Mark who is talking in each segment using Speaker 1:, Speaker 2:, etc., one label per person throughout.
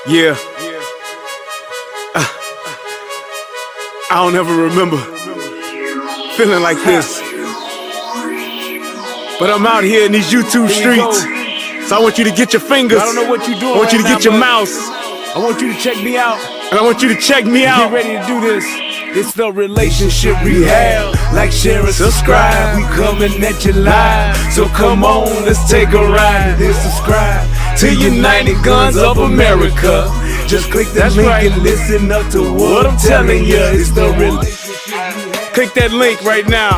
Speaker 1: Yeah, I don't ever remember feeling like this. But I'm out here in these YouTube streets. So I want you to get your fingers.
Speaker 2: I don't know what you're doing.
Speaker 1: I want you to get your mouse.
Speaker 2: I want you to check me out.
Speaker 1: And I want you to check me out.
Speaker 2: Get ready to do this. It's the relationship rehab. Like, share, and subscribe. We coming at you live. So come on, let's take a ride. Then subscribe to United Guns of America. Just click that link and listen up to what I'm telling you. It's the relationship rehab.
Speaker 1: Click that link right now.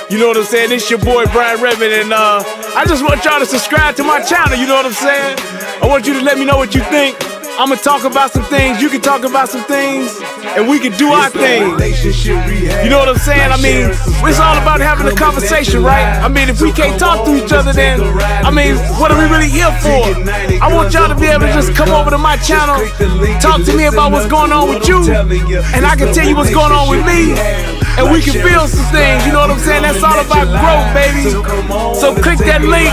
Speaker 1: You know what I'm saying? It's your boy Brian Redmond, and I just want y'all to subscribe to my channel. You know what I'm saying? I want you to let me know what you think. I'm gonna talk about some things, you can talk about some things, and we can do our thing. You know what I'm saying? I mean, it's all about having a conversation, right? I mean, if we can't talk to each other, then, I mean, what are we really here for? I want y'all to be able to just come over to my channel, talk to me about what's going on with you, and I can tell you what's going on with me, and we can feel some things, you know what I'm saying? That's all about growth, baby. So click that link,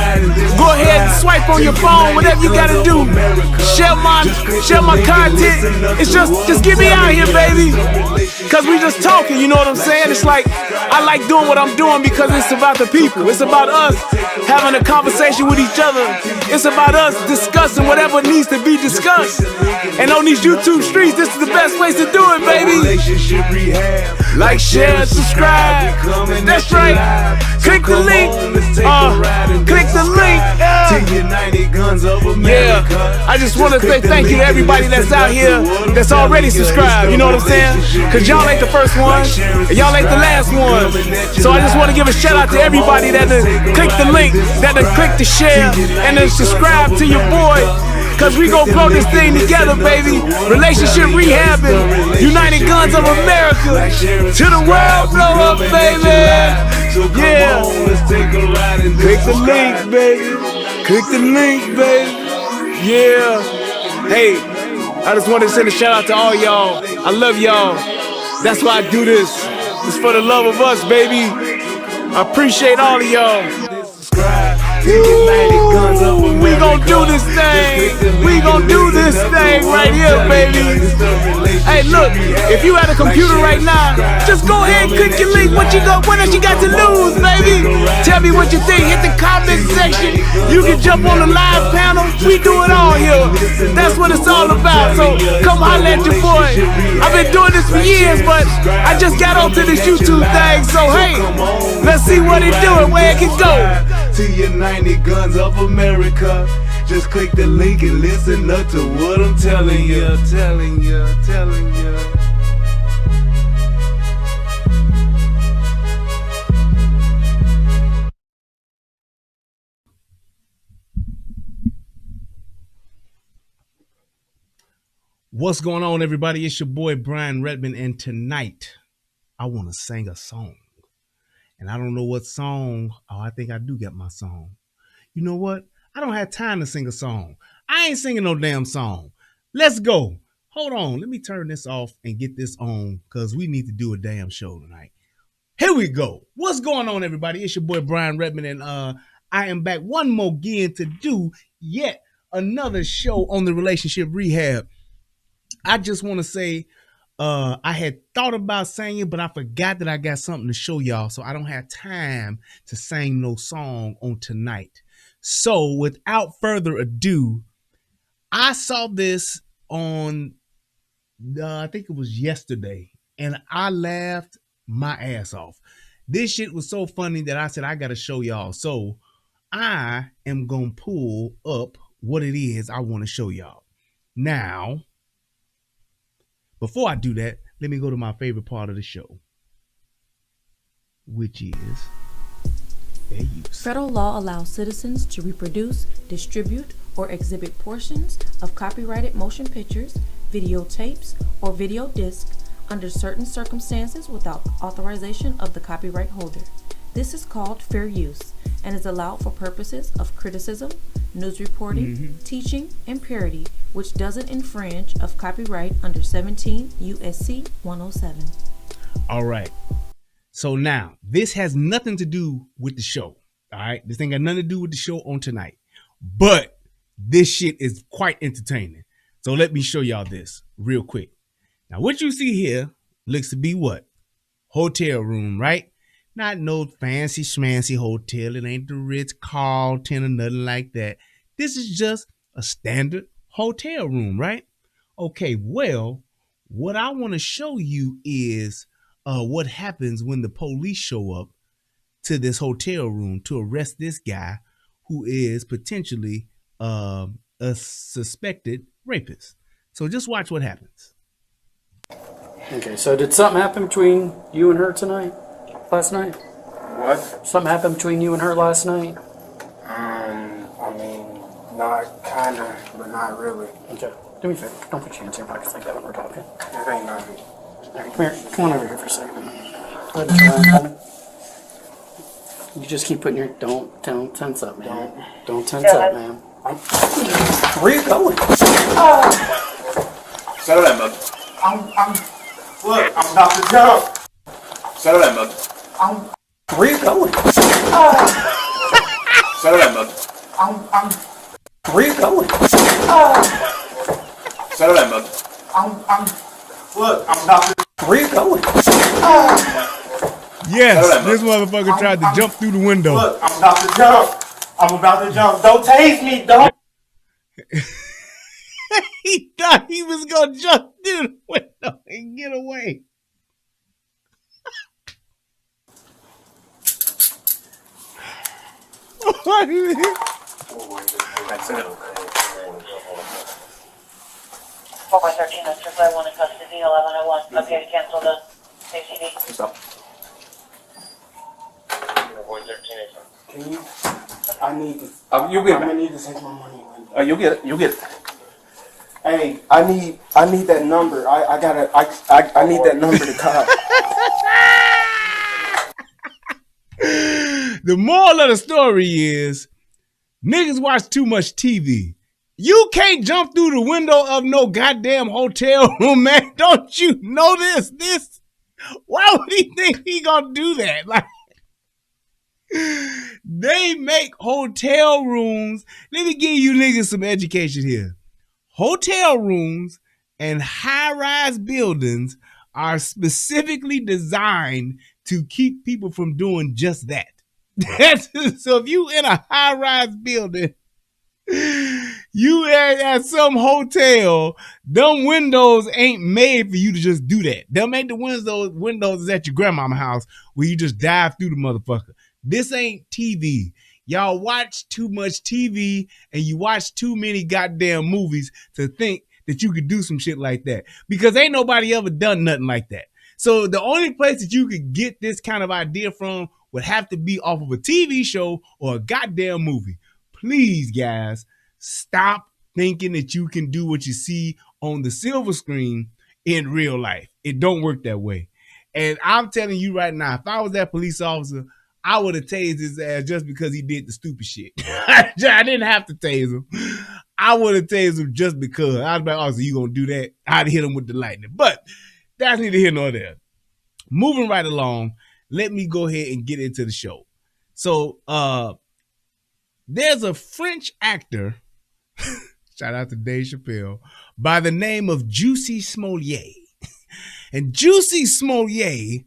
Speaker 1: go ahead and swipe on your phone, whatever you gotta do. Share my content. It's just get me out here, baby. Cause we just talking, you know what I'm saying? It's like, I like doing what I'm doing because it's about the people. It's about us having a conversation with each other. It's about us discussing whatever needs to be discussed. And on these YouTube streets, this is the best place to do it, baby. Like, share, subscribe. That's right. Click the link. Click the link. Yeah. I just want to say thank you to everybody that's out here that's already subscribed. You know what I'm saying? Cause y'all ain't the first one, and y'all ain't the last one. So I just want to give a shout out to everybody that click the link, that click the share, and then subscribe to your boy. Cause we gon' grow this thing together, baby. Relationship rehabbing, United Guns of America. To the world, blow up, baby. Yeah. Click the link, baby. Click the link, baby. Yeah. Hey, I just want to send a shout out to all y'all. I love y'all. That's why I do this. It's for the love of us, baby. I appreciate all of y'all. Ooh, we gon' do this thing. We gon' do this thing right here, baby. Hey, look, if you at a computer right now, just go ahead and click your link. What else you got to lose, baby? Tell me what you think. Hit the comment section. You can jump on the live panel. We do it all here. That's what it's all about. So come holler at your boy. I've been doing this for years, but I just got onto this YouTube thing. So hey, let's see what it do and where it can go.
Speaker 2: To United Guns of America. Just click the link and listen up to what I'm telling you.
Speaker 3: What's going on, everybody? It's your boy Brian Redmond, and tonight I want to sing a song. And I don't know what song. Oh, I think I do get my song. You know what? I don't have time to sing a song. I ain't singing no damn song. Let's go. Hold on. Let me turn this off and get this on because we need to do a damn show tonight. Here we go. What's going on, everybody? It's your boy Brian Redmond, and I am back one more again to do yet another show on the relationship rehab. I just want to say I had thought about singing, but I forgot that I got something to show y'all, so I don't have time to sing no song on tonight. So without further ado, I saw this on, I think it was yesterday, and I laughed my ass off. This shit was so funny that I said, I got to show y'all. So I am going to pull up what it is I want to show y'all. Now, before I do that, let me go to my favorite part of the show, which is fair use.
Speaker 4: Federal law allows citizens to reproduce, distribute, or exhibit portions of copyrighted motion pictures, videotapes, or video discs under certain circumstances without authorization of the copyright holder. This is called fair use and is allowed for purposes of criticism, news reporting, teaching, and parody, which doesn't infringe of copyright under 17 U.S.C. 107.
Speaker 3: All right. So now, this has nothing to do with the show. All right. This ain't got nothing to do with the show on tonight. But this shit is quite entertaining. So let me show y'all this real quick. Now, what you see here looks to be what? Hotel room, right? Not no fancy schmancy hotel. It ain't the Ritz-Carlton or nothing like that. This is just a standard hotel room, right? Okay, well, what I want to show you is what happens when the police show up to this hotel room to arrest this guy who is potentially a suspected rapist. So just watch what happens.
Speaker 5: Okay, so did something happen between you and her last night?
Speaker 6: What?
Speaker 5: Something happened between you and her last night?
Speaker 6: I mean, not kinda, but not really.
Speaker 5: Okay, do me a favor. Don't put your hands in your pockets like that when we're talking.
Speaker 6: It ain't nothing.
Speaker 5: All right, come here. Come on over here for a second. Go ahead and try and you just keep putting your don't tense up, man. Don't tense up, man. Where are you going?
Speaker 6: Settle down, bud. Look, I'm about to jump. Settle down, bud.
Speaker 5: Where are you going?
Speaker 6: Settle down, bud.
Speaker 5: Where are you going?
Speaker 6: Settle down, bud. Look, I'm about to.
Speaker 5: Where are you going?
Speaker 3: Yes, this motherfucker tried to jump through the window.
Speaker 6: Look, I'm about to jump. I'm about to jump. Don't tase me, don't.
Speaker 3: He thought he was gonna jump through the window and get away. What is it?
Speaker 7: 413, that's just I want in custody, 1101. Okay, cancel the ACD.
Speaker 6: Stop. Can you? I need this. You get it. I'm gonna need to take my money. You get it. You get it. Hey, I need that number. I need that number to call.
Speaker 3: The moral of the story is niggas watch too much TV. You can't jump through the window of no goddamn hotel room, man. Don't you know this? Why would he think he gonna do that? Like, they make hotel rooms. Let me give you niggas some education here. Hotel rooms and high-rise buildings are specifically designed to keep people from doing just that. So if you in a high-rise building, you at some hotel, them windows ain't made for you to just do that. Them ain't the windows at your grandmama's house where you just dive through the motherfucker. This ain't TV. Y'all watch too much TV and you watch too many goddamn movies to think that you could do some shit like that. Because ain't nobody ever done nothing like that. So the only place that you could get this kind of idea from would have to be off of a TV show or a goddamn movie. Please, guys, stop thinking that you can do what you see on the silver screen in real life. It don't work that way. And I'm telling you right now, if I was that police officer, I would have tased his ass just because he did the stupid shit. I didn't have to tase him. I would have tased him just because. I was like, oh, so you gonna do that? I'd hit him with the lightning. But that's neither here nor there. Moving right along, let me go ahead and get into the show. So there's a French actor, shout out to Dave Chappelle, by the name of Jussie Smollett. And Jussie Smollett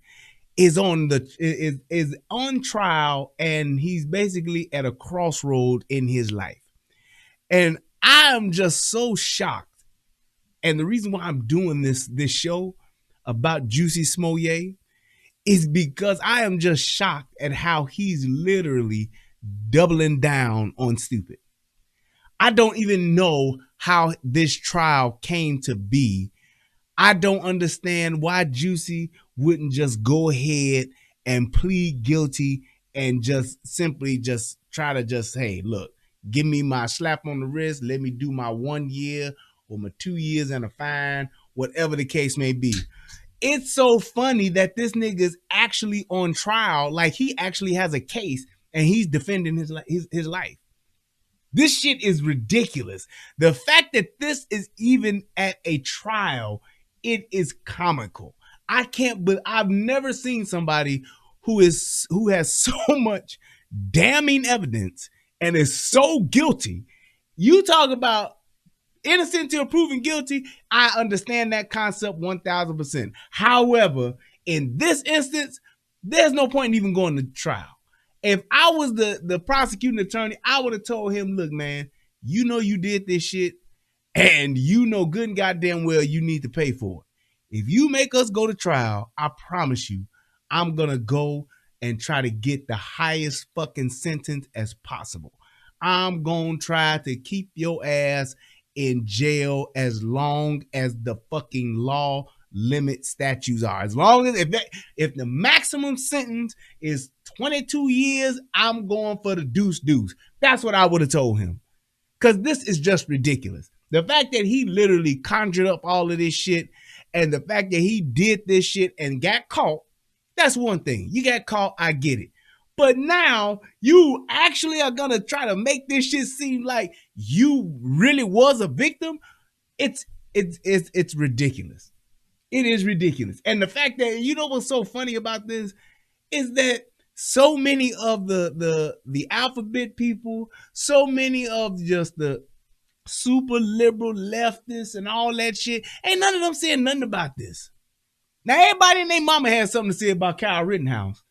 Speaker 3: is on trial, and he's basically at a crossroad in his life. And I am just so shocked. And the reason why I'm doing this show about Jussie Smollett is because I am just shocked at how he's literally doubling down on stupid. I don't even know how this trial came to be. I don't understand why Jussie wouldn't just go ahead and plead guilty and just simply just try to just, hey, look, give me my slap on the wrist. Let me do my 1 year or my 2 years and a fine, whatever the case may be. It's so funny that this nigga's actually on trial, like he actually has a case and he's defending his life. This shit is ridiculous. The fact that this is even at a trial, it is comical. I've never seen somebody who has so much damning evidence and is so guilty. You talk about innocent until proven guilty, I understand that concept 1000%. However, in this instance, there's no point in even going to trial. If I was the prosecuting attorney, I would have told him, look, man, you know you did this shit, and you know good and goddamn well you need to pay for it. If you make us go to trial, I promise you, I'm going to go and try to get the highest fucking sentence as possible. I'm going to try to keep your ass in jail as long as the fucking law limit statutes are. As long as if the maximum sentence is 22 years, I'm going for the deuce. That's what I would have told him. Because this is just ridiculous. The fact that he literally conjured up all of this shit, and the fact that he did this shit and got caught, that's one thing. You got caught, I get it. But now you actually are gonna try to make this shit seem like you really was a victim. It's ridiculous. It is ridiculous. And the fact that, you know what's so funny about this is that so many of the alphabet people, so many of just the super liberal leftists and all that shit, ain't none of them saying nothing about this. Now, everybody and their mama has something to say about Kyle Rittenhouse,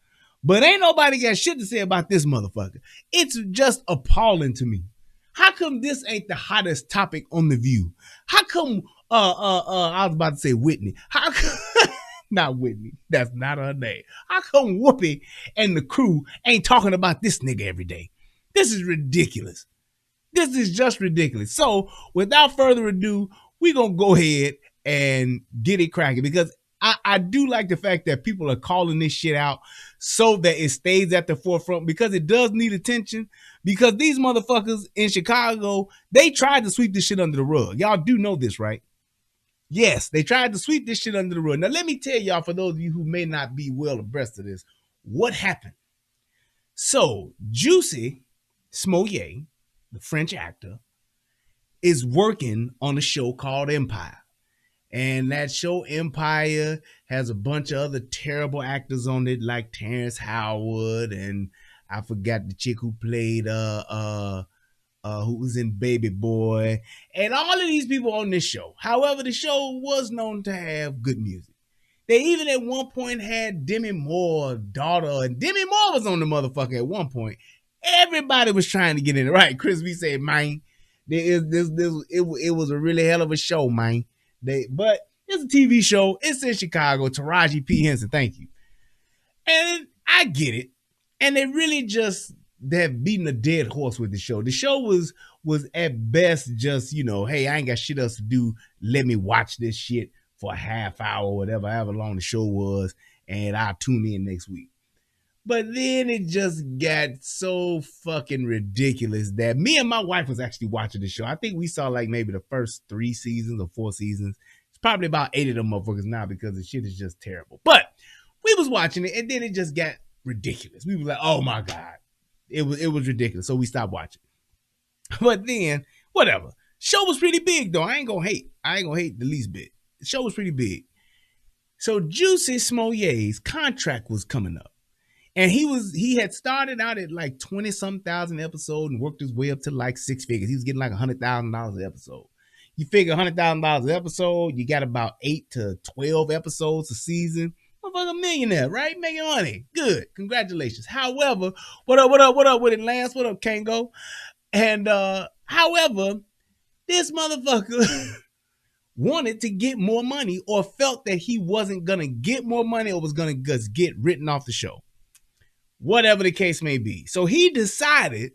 Speaker 3: but ain't nobody got shit to say about this motherfucker. It's just appalling to me. How come this ain't the hottest topic on The View? How come, I was about to say Whitney. How come, not Whitney, that's not her name. How come Whoopi and the crew ain't talking about this nigga every day? This is ridiculous. This is just ridiculous. So, without further ado, we're going to go ahead and get it cracking, because I do like the fact that people are calling this shit out so that it stays at the forefront, because it does need attention. Because these motherfuckers in Chicago, they tried to sweep this shit under the rug. Y'all do know this, right? Yes, they tried to sweep this shit under the rug. Now, let me tell y'all, for those of you who may not be well abreast of this, what happened. So, Jussie Smollett, the French actor, is working on a show called Empire. And that show Empire has a bunch of other terrible actors on it, like Terrence Howard, and I forgot the chick who played who was in Baby Boy, and all of these people on this show. However, the show was known to have good music. They even at one point had Demi Moore's daughter, and Demi Moore was on the motherfucker at one point. Everybody was trying to get in it. Right, Chris, we said, man, it was a really hell of a show, man. But it's a TV show. It's in Chicago. Taraji P. Henson, thank you. And I get it. And they really just have beaten a dead horse with the show. The show was at best just, you know, hey, I ain't got shit else to do. Let me watch this shit for a half hour or whatever, however long the show was, and I'll tune in next week. But then it just got so fucking ridiculous that me and my wife was actually watching the show. I think we saw like maybe the first 3 seasons or 4 seasons. It's probably about 8 of them motherfuckers now, because the shit is just terrible. But we was watching it, and then it just got ridiculous. We were like, oh my God. It was ridiculous. So we stopped watching. But then, whatever. Show was pretty big though. I ain't gonna hate the least bit. The show was pretty big. So Jussie Smollett's contract was coming up. And he had started out at like 20-some thousand episodes and worked his way up to like 6 figures. He was getting like $100,000 an episode. You figure $100,000 an episode, you got about 8 to 12 episodes a season. Motherfucker, millionaire, right? Making money. Good. Congratulations. However, what up with it, Lance? What up, Kango? And however, this motherfucker wanted to get more money, or felt that he wasn't gonna get more money, or was gonna just get written off the show. Whatever the case may be. So he decided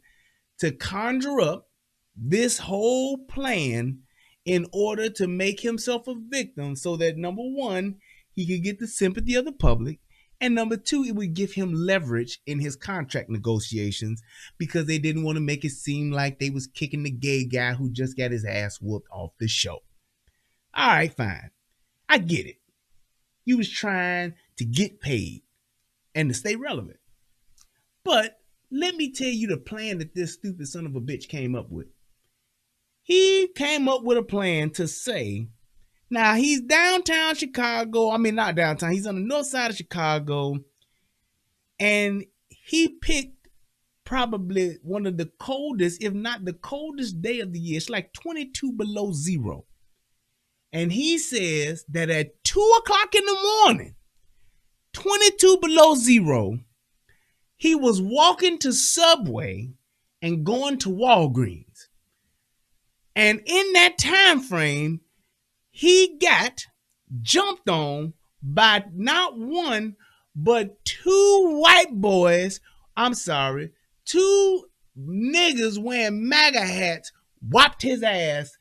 Speaker 3: to conjure up this whole plan in order to make himself a victim, so that number one, he could get the sympathy of the public, and number two, it would give him leverage in his contract negotiations, because they didn't want to make it seem like they was kicking the gay guy who just got his ass whooped off the show. All right, fine. I get it. He was trying to get paid and to stay relevant. But let me tell you the plan that this stupid son of a bitch came up with. He came up with a plan to say, now he's downtown Chicago. I mean, not downtown. He's on the north side of Chicago. And he picked probably one of the coldest, if not the coldest day of the year. It's like 22 below zero. And he says that at 2 o'clock in the morning, 22 below zero, he was walking to Subway and going to Walgreens. And in that time frame, he got jumped on by not one, but two white boys. I'm sorry, two niggas wearing MAGA hats whopped his ass.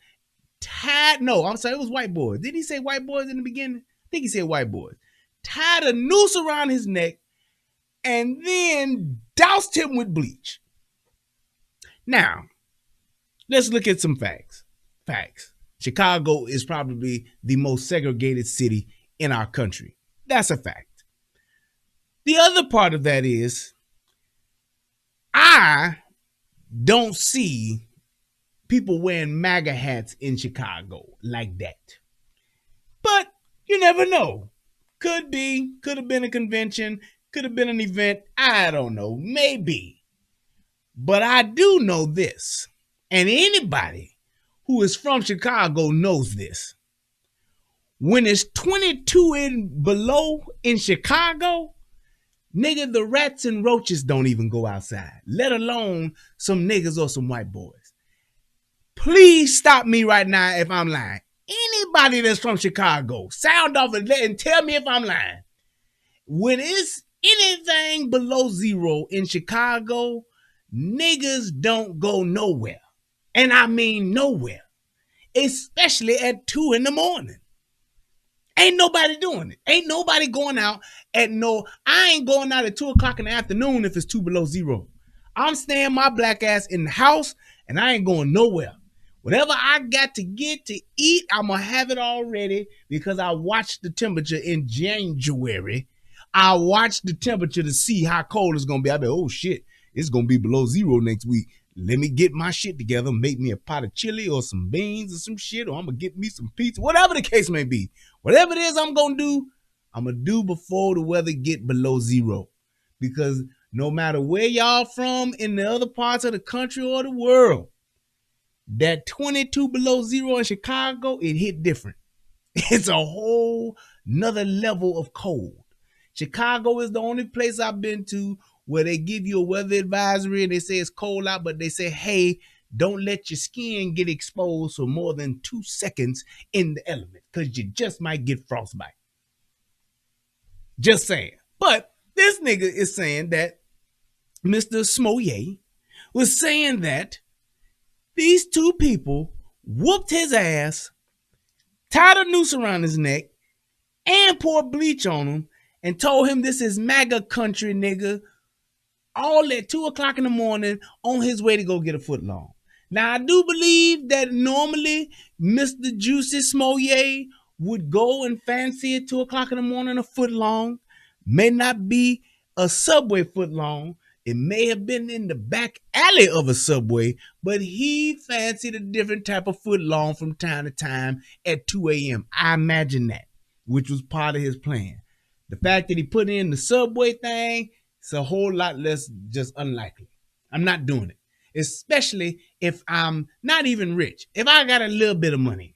Speaker 3: It was white boys. Did he say white boys in the beginning? I think he said white boys. Tied a noose around his neck and then doused him with bleach. Now, let's look at some facts. Chicago is probably the most segregated city in our country. That's a fact. The other part of that is I don't see people wearing MAGA hats in Chicago like that. But you never know. Could have been a convention, could have been an event. I don't know, maybe. But I do know this, and anybody who is from Chicago knows this. When it's 22 and below in Chicago, nigga, the rats and roaches don't even go outside, let alone some niggas or some white boys. Please stop me right now if I'm lying. Anybody that's from Chicago, sound off and tell me if I'm lying. When it's anything below zero in Chicago, niggas don't go nowhere. And I mean nowhere. Especially at 2 in the morning. Ain't nobody doing it. Ain't nobody going out I ain't going out at 2 o'clock in the afternoon if it's 2 below zero. I'm staying my black ass in the house and I ain't going nowhere. Whatever I got to get to eat, I'm going to have it already because I watched the temperature in January. I watched the temperature to see how cold it's going to be. I be, oh shit, it's going to be below zero next week. Let me get my shit together, make me a pot of chili or some beans or some shit, or I'm going to get me some pizza, whatever the case may be. Whatever it is I'm going to do, I'm going to do before the weather get below zero. Because no matter where y'all from in the other parts of the country or the world, that 22 below zero in Chicago, it hit different. It's a whole nother level of cold. Chicago is the only place I've been to where they give you a weather advisory and they say it's cold out, but they say, hey, don't let your skin get exposed for more than 2 seconds in the element because you just might get frostbite. Just saying. But this nigga is saying that Mr. Smollett was saying that these two people whooped his ass, tied a noose around his neck, and poured bleach on him and told him this is MAGA country, nigga, all at 2 o'clock in the morning on his way to go get a foot long. Now, I do believe that normally Mr. Jussie Smollett would go and fancy at 2 o'clock in the morning a foot long. May not be a Subway foot long. It may have been in the back alley of a Subway, but he fancied a different type of foot long from time to time at 2 a.m. I imagine that, which was part of his plan. The fact that he put in the Subway thing, it's a whole lot less just unlikely. I'm not doing it, especially if I'm not even rich. If I got a little bit of money,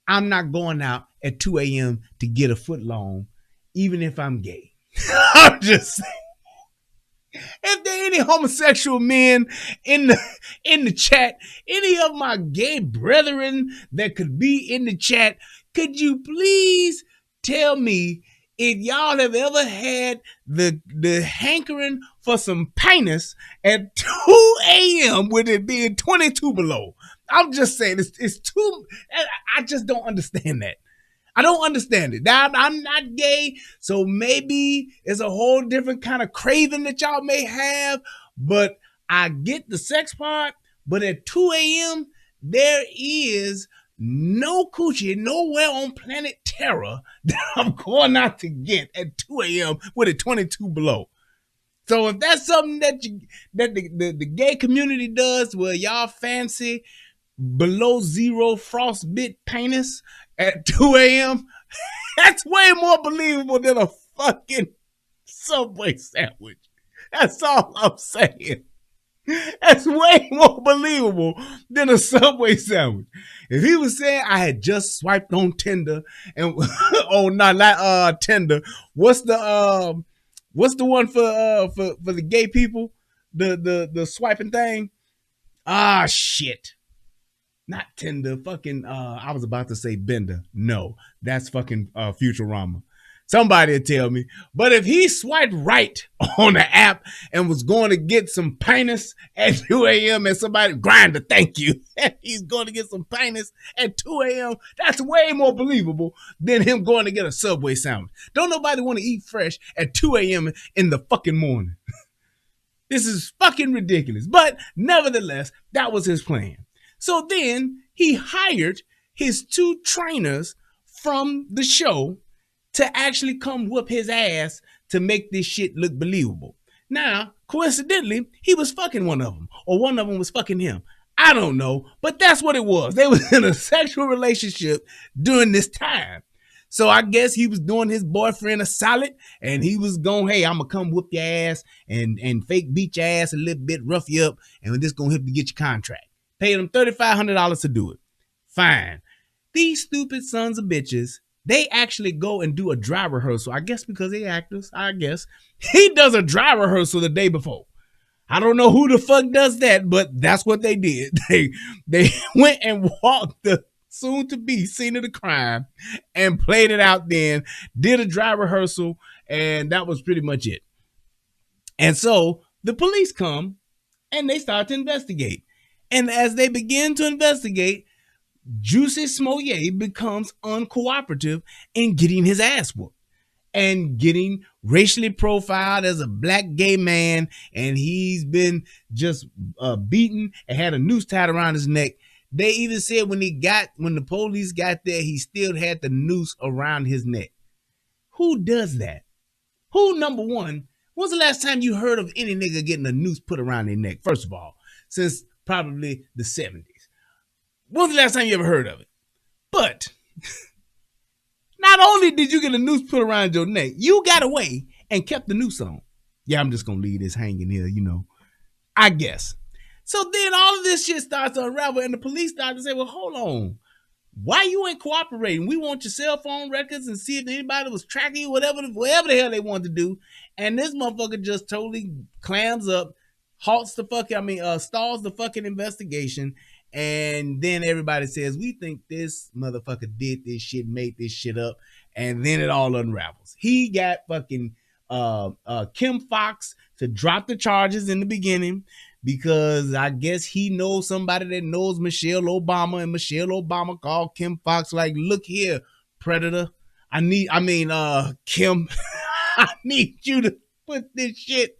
Speaker 3: I'm not going out at 2 a.m. to get a foot long, even if I'm gay. I'm just saying. If there are any homosexual men in the chat, any of my gay brethren that could be in the chat, could you please tell me if y'all have ever had the hankering for some penis at 2 a.m. with it being 22 below? I'm just saying, it's too, I just don't understand that. I don't understand it. Now, I'm not gay, so maybe it's a whole different kind of craving that y'all may have, but I get the sex part, but at 2 a.m., there is no coochie nowhere on planet Terra that I'm going out to get at 2 a.m. with it 22 below. So if that's something that the gay community does where y'all fancy below zero frostbit penis at 2 a.m., that's way more believable than a fucking Subway sandwich. That's all I'm saying. That's way more believable than a Subway sandwich. If he was saying I had just swiped on Tinder and oh no, not Tinder. What's the one for the gay people? The swiping thing? Ah shit. Not Tinder, fucking I was about to say Bender. No, that's fucking Futurama. Somebody will tell me. But if he swiped right on the app and was going to get some penis at 2 a.m. and somebody grinder, thank you, and he's going to get some penis at 2 a.m., that's way more believable than him going to get a Subway sandwich. Don't nobody want to eat fresh at 2 a.m. in the fucking morning. This is fucking ridiculous. But nevertheless, that was his plan. So then he hired his 2 trainers from the show to actually come whoop his ass to make this shit look believable. Now, coincidentally, he was fucking one of them, or one of them was fucking him. I don't know, but that's what it was. They was in a sexual relationship during this time. So I guess he was doing his boyfriend a solid, and he was going, hey, I'm going to come whoop your ass and fake beat your ass a little bit, rough you up, and we're just going to help you get your contract. Paid him $3,500 to do it. Fine. These stupid sons of bitches, they actually go and do a dry rehearsal. I guess because they actors, I guess. He does a dry rehearsal the day before. I don't know who the fuck does that, but that's what they did. They went and walked the soon-to-be scene of the crime and played it out then, did a dry rehearsal, and that was pretty much it. And so the police come and they start to investigate. And as they begin to investigate, Jussie Smollett becomes uncooperative in getting his ass whooped and getting racially profiled as a black gay man. And he's been just beaten and had a noose tied around his neck. They even said when the police got there, he still had the noose around his neck. Who does that? Who, number one, when's the last time you heard of any nigga getting a noose put around their neck? First of all, since probably the 70s. When's the last time you ever heard of it? But not only did you get a noose put around your neck, you got away and kept the noose on. Yeah, I'm just going to leave this hanging here, I guess. So then all of this shit starts to unravel and the police start to say, well, hold on. Why you ain't cooperating? We want your cell phone records and see if anybody was tracking you, whatever the hell they want to do. And this motherfucker just totally clams up, stalls the fucking investigation. And then everybody says, we think this motherfucker did this shit, made this shit up. And then it all unravels. He got fucking Kim Fox to drop the charges in the beginning because I guess he knows somebody that knows Michelle Obama, and Michelle Obama called Kim Fox like, look here, predator. Kim, I need you to put this shit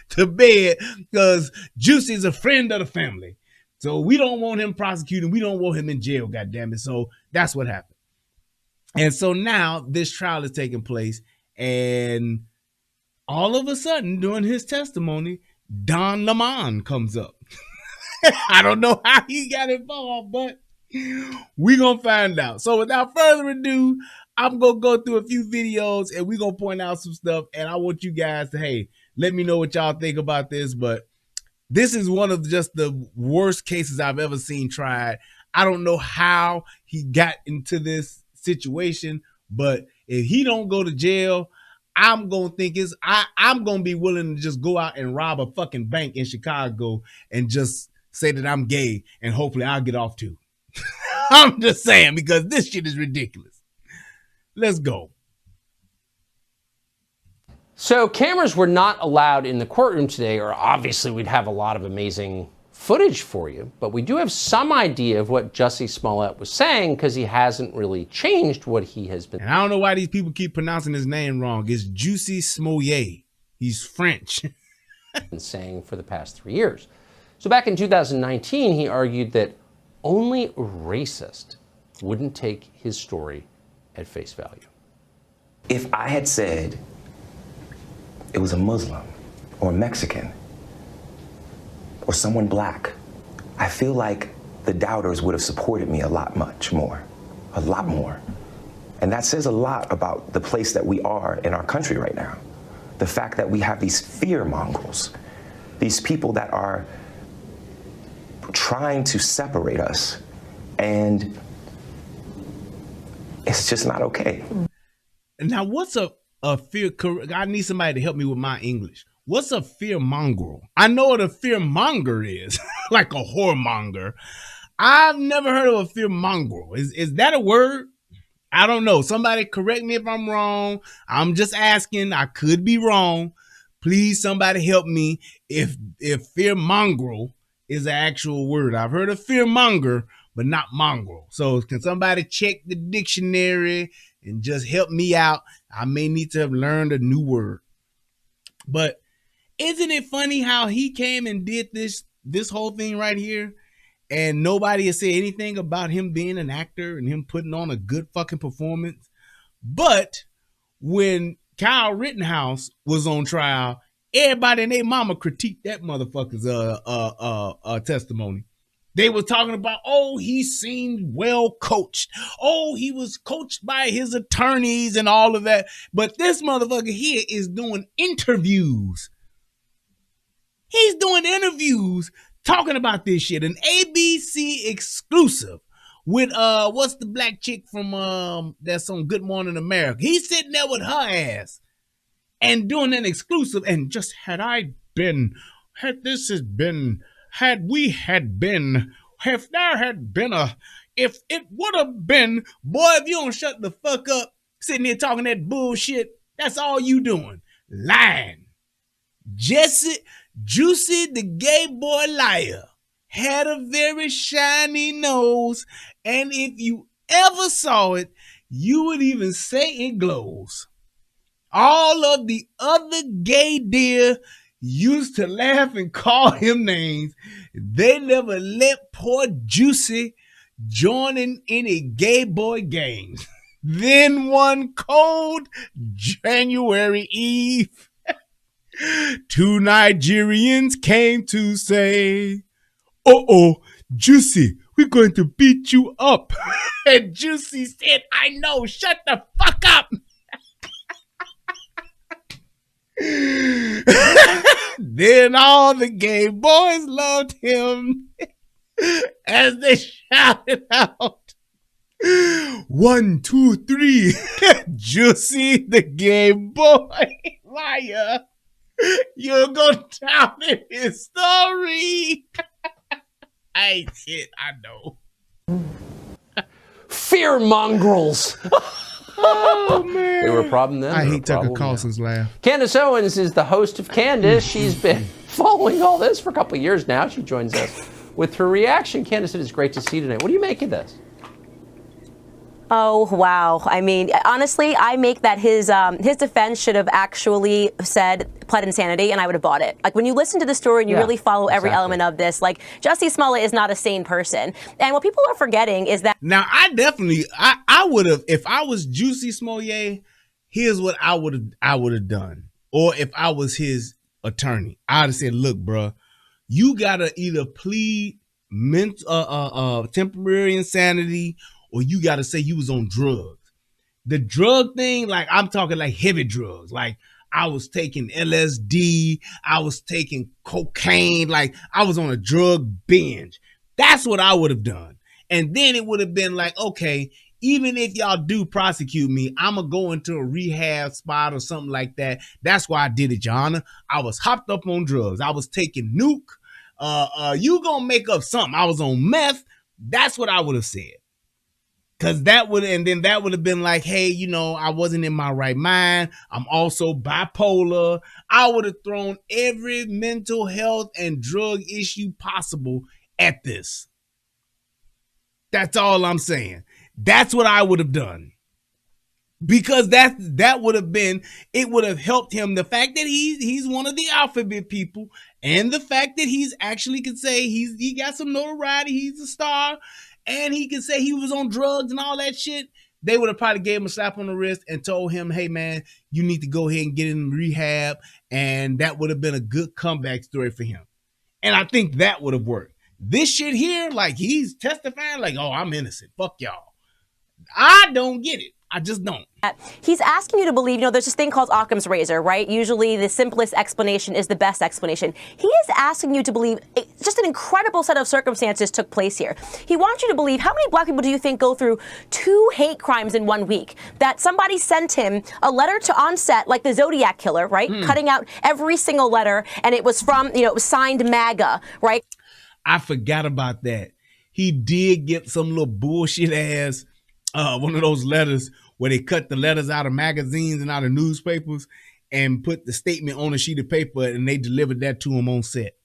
Speaker 3: to bed because Jussie's a friend of the family. So we don't want him prosecuted. We don't want him in jail, goddammit. So that's what happened. And so now this trial is taking place. And all of a sudden, during his testimony, Don Lemon comes up. I don't know how he got involved, but we're going to find out. So without further ado, I'm going to go through a few videos and we're going to point out some stuff. And I want you guys to, hey, let me know what y'all think about this. But this is one of just the worst cases I've ever seen tried. I don't know how he got into this situation, but if he don't go to jail, I'm going to think I'm going to be willing to just go out and rob a fucking bank in Chicago and just say that I'm gay and hopefully I'll get off too. I'm just saying, because this shit is ridiculous. Let's go.
Speaker 8: So cameras were not allowed in the courtroom today, or obviously we'd have a lot of amazing footage for you, but we do have some idea of what Jussie Smollett was saying because he hasn't really changed what he has been.
Speaker 3: And I don't know why these people keep pronouncing his name wrong. It's Jussie Smollett. He's French.
Speaker 8: saying for the past 3 years. So back in 2019, he argued that only a racist wouldn't take his story at face value.
Speaker 9: If I had said it was a Muslim or a Mexican or someone black, I feel like the doubters would have supported me a lot more. And that says a lot about the place that we are in our country right now. The fact that we have these fear mongers these people that are trying to separate us, and it's just not okay.
Speaker 3: Now, what's a fear? I need somebody to help me with my English. What's a fear mongrel? I know what a fear monger is, like a whoremonger. I've never heard of a fear mongrel. Is that a word? I don't know. Somebody correct me if I'm wrong. I'm just asking. I could be wrong. Please, somebody help me if fear mongrel is an actual word. I've heard of fear monger, but not mongrel. So can somebody check the dictionary and just help me out? I may need to have learned a new word. But isn't it funny how he came and did this whole thing right here, and nobody has said anything about him being an actor and him putting on a good fucking performance? But when Kyle Rittenhouse was on trial, everybody and their mama critiqued that motherfucker's testimony. They were talking about, oh, he seemed well coached. Oh, he was coached by his attorneys and all of that. But this motherfucker here is doing interviews. He's doing interviews talking about this shit. An ABC exclusive with what's the black chick from that's on Good Morning America. He's sitting there with her ass and doing an exclusive. And just if it would have been, boy, if you don't shut the fuck up, sitting here talking that bullshit, that's all you doing. Lying. Jussie the gay boy liar had a very shiny nose, and if you ever saw it, you would even say it glows. All of the other gay deer used to laugh and call him names. They never let poor Jussie join in any gay boy games. Then one cold January Eve, two Nigerians came to say, uh-oh, Jussie, we're going to beat you up. And Jussie said, I know, shut the fuck up. Then all the gay boys loved him as they shouted out, 1, 2, 3, Jussie the gay boy liar. You're gonna tell me his story. I ain't shit, I know.
Speaker 8: Fear mongrels.
Speaker 3: Oh, man.
Speaker 8: They were a problem then.
Speaker 3: I hate Tucker Carlson's laugh.
Speaker 8: Candace Owens is the host of Candace. She's been following all this for a couple of years now. She joins us with her reaction. Candace, it is great to see you tonight. What do you make of this?
Speaker 10: Oh, wow. I mean, honestly, I make that his defense should have actually pled insanity, and I would have bought it. Like, when you listen to the story and you really follow every element of this, like, Jussie Smollett is not a sane person. And what people are forgetting is that...
Speaker 3: Now, I would have, if I was Jussie Smollett, here's what I would have done. Or if I was his attorney, I'd have said, look, bro, you got to either plead temporary insanity, or you got to say you was on drugs. The drug thing, like, I'm talking like heavy drugs. Like, I was taking LSD. I was taking cocaine. Like, I was on a drug binge. That's what I would have done. And then it would have been like, okay, even if y'all do prosecute me, I'm going to go into a rehab spot or something like that. That's why I did it, Your Honor. I was hopped up on drugs. I was taking nuke. You going to make up something. I was on meth. That's what I would have said. Cause that would have been like, hey, you know, I wasn't in my right mind. I'm also bipolar. I would have thrown every mental health and drug issue possible at this. That's all I'm saying. That's what I would have done. Because that would have been, it would have helped him. The fact that he's one of the alphabet people, and the fact that he's actually could say he got some notoriety, he's a star, and he could say he was on drugs and all that shit, they would have probably gave him a slap on the wrist and told him, hey, man, you need to go ahead and get in rehab. And that would have been a good comeback story for him. And I think that would have worked. This shit here, like, he's testifying like, oh, I'm innocent. Fuck y'all. I don't get it. I just don't.
Speaker 10: He's asking you to believe, there's this thing called Occam's razor, right? Usually the simplest explanation is the best explanation. He is asking you to believe just an incredible set of circumstances took place here. He wants you to believe, how many black people do you think go through 2 hate crimes in 1 week? That somebody sent him a letter to on set, like the Zodiac killer, right? Cutting out every single letter, and it was from, it was signed MAGA, right?
Speaker 3: I forgot about that. He did get some little bullshit ass, one of those letters where they cut the letters out of magazines and out of newspapers and put the statement on a sheet of paper, and they delivered that to him on set.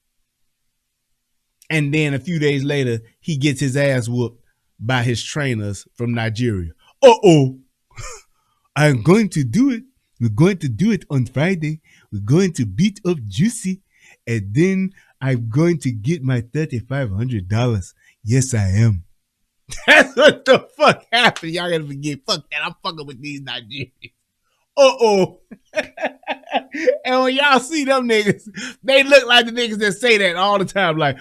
Speaker 3: And then a few days later, he gets his ass whooped by his trainers from Nigeria. I'm going to do it. We're going to do it on Friday. We're going to beat up Jussie, and then I'm going to get my $3,500. Yes, I am. That's what the fuck happened. Y'all gotta forget. Fuck that. I'm fucking with these Nigerians. And when y'all see them niggas, they look like the niggas that say that all the time. Like,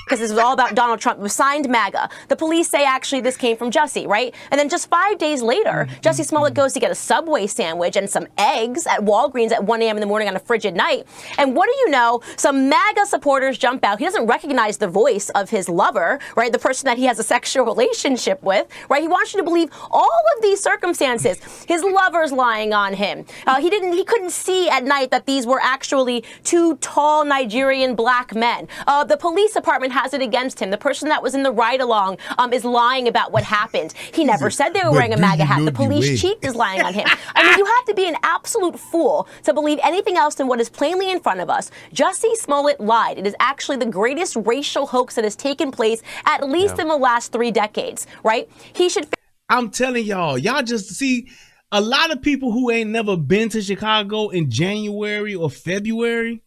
Speaker 10: Because this was all about Donald Trump. It was signed MAGA. The police say actually this came from Jussie, right? And then just 5 days later, Jussie Smollett goes to get a Subway sandwich and some eggs at Walgreens at 1 a.m. in the morning on a frigid night. And what do you know? Some MAGA supporters jump out. He doesn't recognize the voice of his lover, right? The person that he has a sexual relationship with, right? He wants you to believe all of these circumstances. His lover's lying on him. He couldn't see at night that these were actually 2 tall Nigerian black men. The police department has it against him. The person that was in the ride-along is lying about what happened. He never said they were wearing a MAGA hat. The police chief is lying on him. I mean, you have to be an absolute fool to believe anything else than what is plainly in front of us. Jussie Smollett lied. It is actually the greatest racial hoax that has taken place, at least in the last 3 decades, right? He should...
Speaker 3: I'm telling y'all just see a lot of people who ain't never been to Chicago in January or February.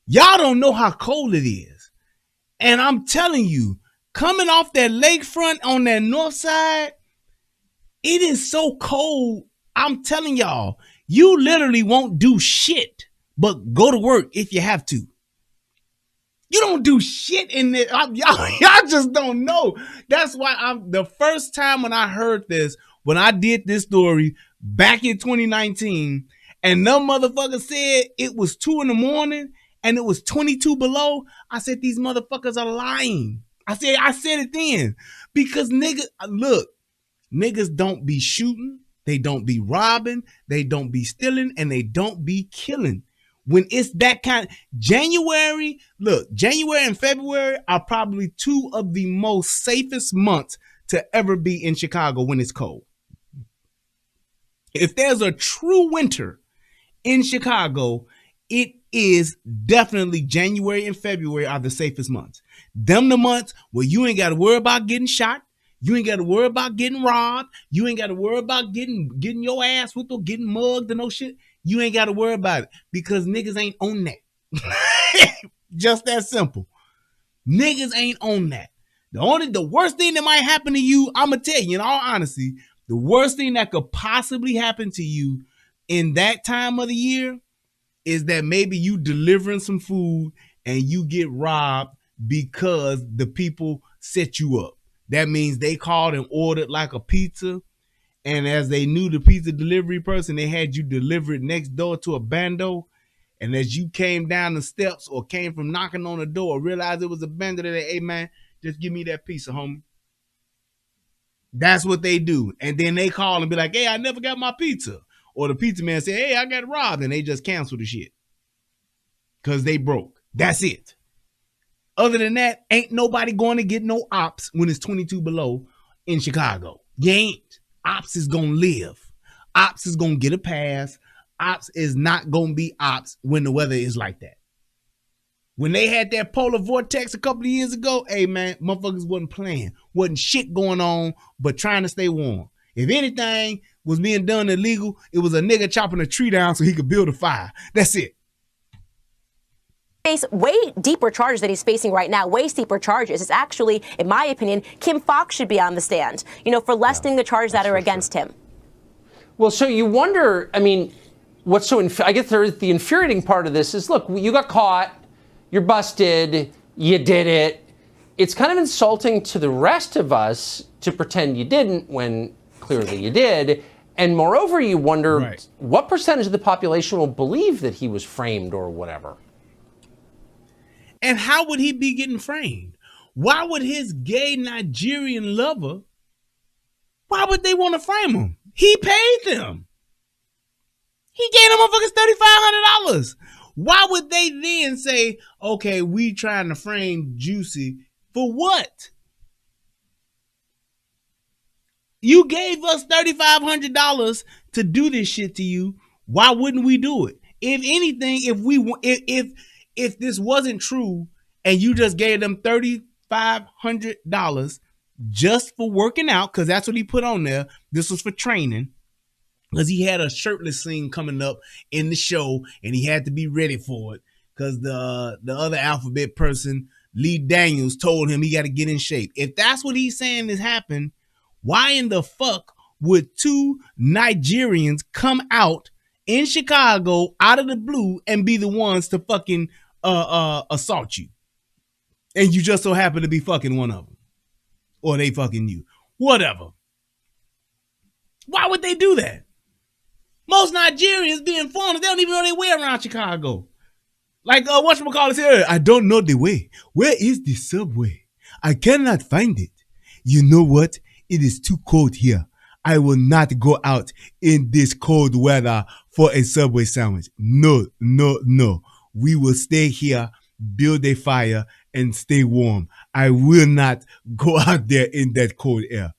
Speaker 3: Y'all don't know how cold it is. And I'm telling you, coming off that lakefront on that north side, it is so cold. I'm telling y'all, you literally won't do shit but go to work if you have to. You don't do shit in there. Y'all just don't know. That's why the first time when I heard this, when I did this story back in 2019, and them motherfuckers said it was 2 a.m. and it was 22 below, I said, these motherfuckers are lying. I said it then. Because niggas don't be shooting, they don't be robbing, they don't be stealing, and they don't be killing. When it's that kind, January and February are probably 2 of the most safest months to ever be in Chicago when it's cold. If there's a true winter in Chicago, it is definitely January and February are the safest months. Them the months where you ain't got to worry about getting shot. You ain't got to worry about getting robbed. You ain't got to worry about getting your ass whipped or getting mugged and no shit. You ain't got to worry about it because niggas ain't on that. Just that simple. Niggas ain't on that. The worst thing that might happen to you, I'm going to tell you in all honesty, the worst thing that could possibly happen to you in that time of the year is that maybe you delivering some food and you get robbed because the people set you up. That means they called and ordered like a pizza, and as they knew the pizza delivery person, they had you deliver it next door to a bando. And as you came down the steps or came from knocking on the door, realized it was a bando, that, hey man, just give me that pizza, homie. That's what they do. And then they call and be like, hey, I never got my pizza. Or the pizza man say, hey, I got robbed. And they just cancel the shit. Because they broke. That's it. Other than that, ain't nobody going to get no ops when it's 22 below in Chicago. You ain't. Ops is going to live. Ops is going to get a pass. Ops is not going to be ops when the weather is like that. When they had that polar vortex a couple of years ago, hey man, motherfuckers wasn't playing. Wasn't shit going on, but trying to stay warm. If anything was being done illegal, it was a nigga chopping a tree down so he could build a fire. That's it.
Speaker 10: Face way deeper charges that he's facing right now, way steeper charges. It's actually, in my opinion, Kim Foxx should be on the stand, for lessening the charges that are against him.
Speaker 8: Well, so you wonder, I mean, what's so, I guess the infuriating part of this is, look, you got caught, you're busted, you did it. It's kind of insulting to the rest of us to pretend you didn't when clearly you did. And moreover, you wonder what percentage of the population will believe that he was framed or whatever.
Speaker 3: And how would he be getting framed? Why would his gay Nigerian lover, why would they want to frame him? He paid them. He gave them motherfuckers $3,500. Why would they then say, okay, we trying to frame Jussie for what? You gave us $3,500 to do this shit to you. Why wouldn't we do it? If anything, if this wasn't true and you just gave them $3,500 just for working out, because that's what he put on there. This was for training. Because he had a shirtless scene coming up in the show, and he had to be ready for it. Because the other alphabet person, Lee Daniels, told him he got to get in shape. If that's what he's saying has happened, why in the fuck would two Nigerians come out in Chicago out of the blue and be the ones to fucking assault you? And you just so happen to be fucking one of them. Or they fucking you. Whatever. Why would they do that? Most Nigerians being foreigners, they don't even know their way around Chicago. Like whatchamacallit here, I don't know the way. Where is the subway? I cannot find it. You know what? It is too cold here. I will not go out in this cold weather for a Subway sandwich. No, no, no. We will stay here, build a fire, and stay warm. I will not go out there in that cold air.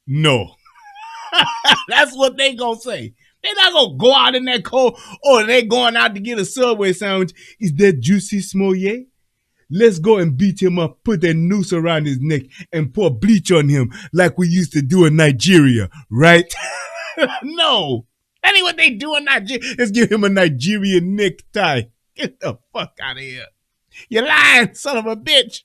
Speaker 3: No. That's what they gonna say. They're not gonna go out in that cold, or they going out to get a Subway sandwich. Is that Jussie Smollett? Let's go and beat him up, put that noose around his neck, and pour bleach on him like we used to do in Nigeria, right? No. That ain't what they do in Nigeria. Let's give him a Nigerian necktie. Get the fuck out of here. You're lying, son of a bitch.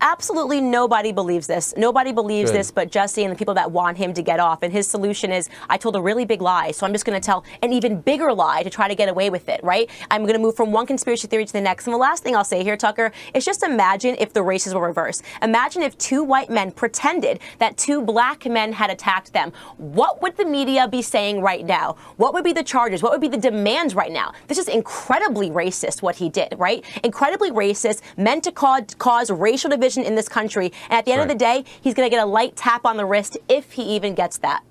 Speaker 10: Absolutely nobody believes this. Nobody believes this but Jussie and the people that want him to get off. And his solution is, I told a really big lie, so I'm just going to tell an even bigger lie to try to get away with it, right? I'm going to move from one conspiracy theory to the next. And the last thing I'll say here, Tucker, is just imagine if the races were reversed. Imagine if two white men pretended that two black men had attacked them. What would the media be saying right now? What would be the charges? What would be the demands right now? This is incredibly racist what he did, right? Incredibly racist, meant to cause racial division in this country. And at the end of the day, he's going to get a light tap on the wrist if he even gets that.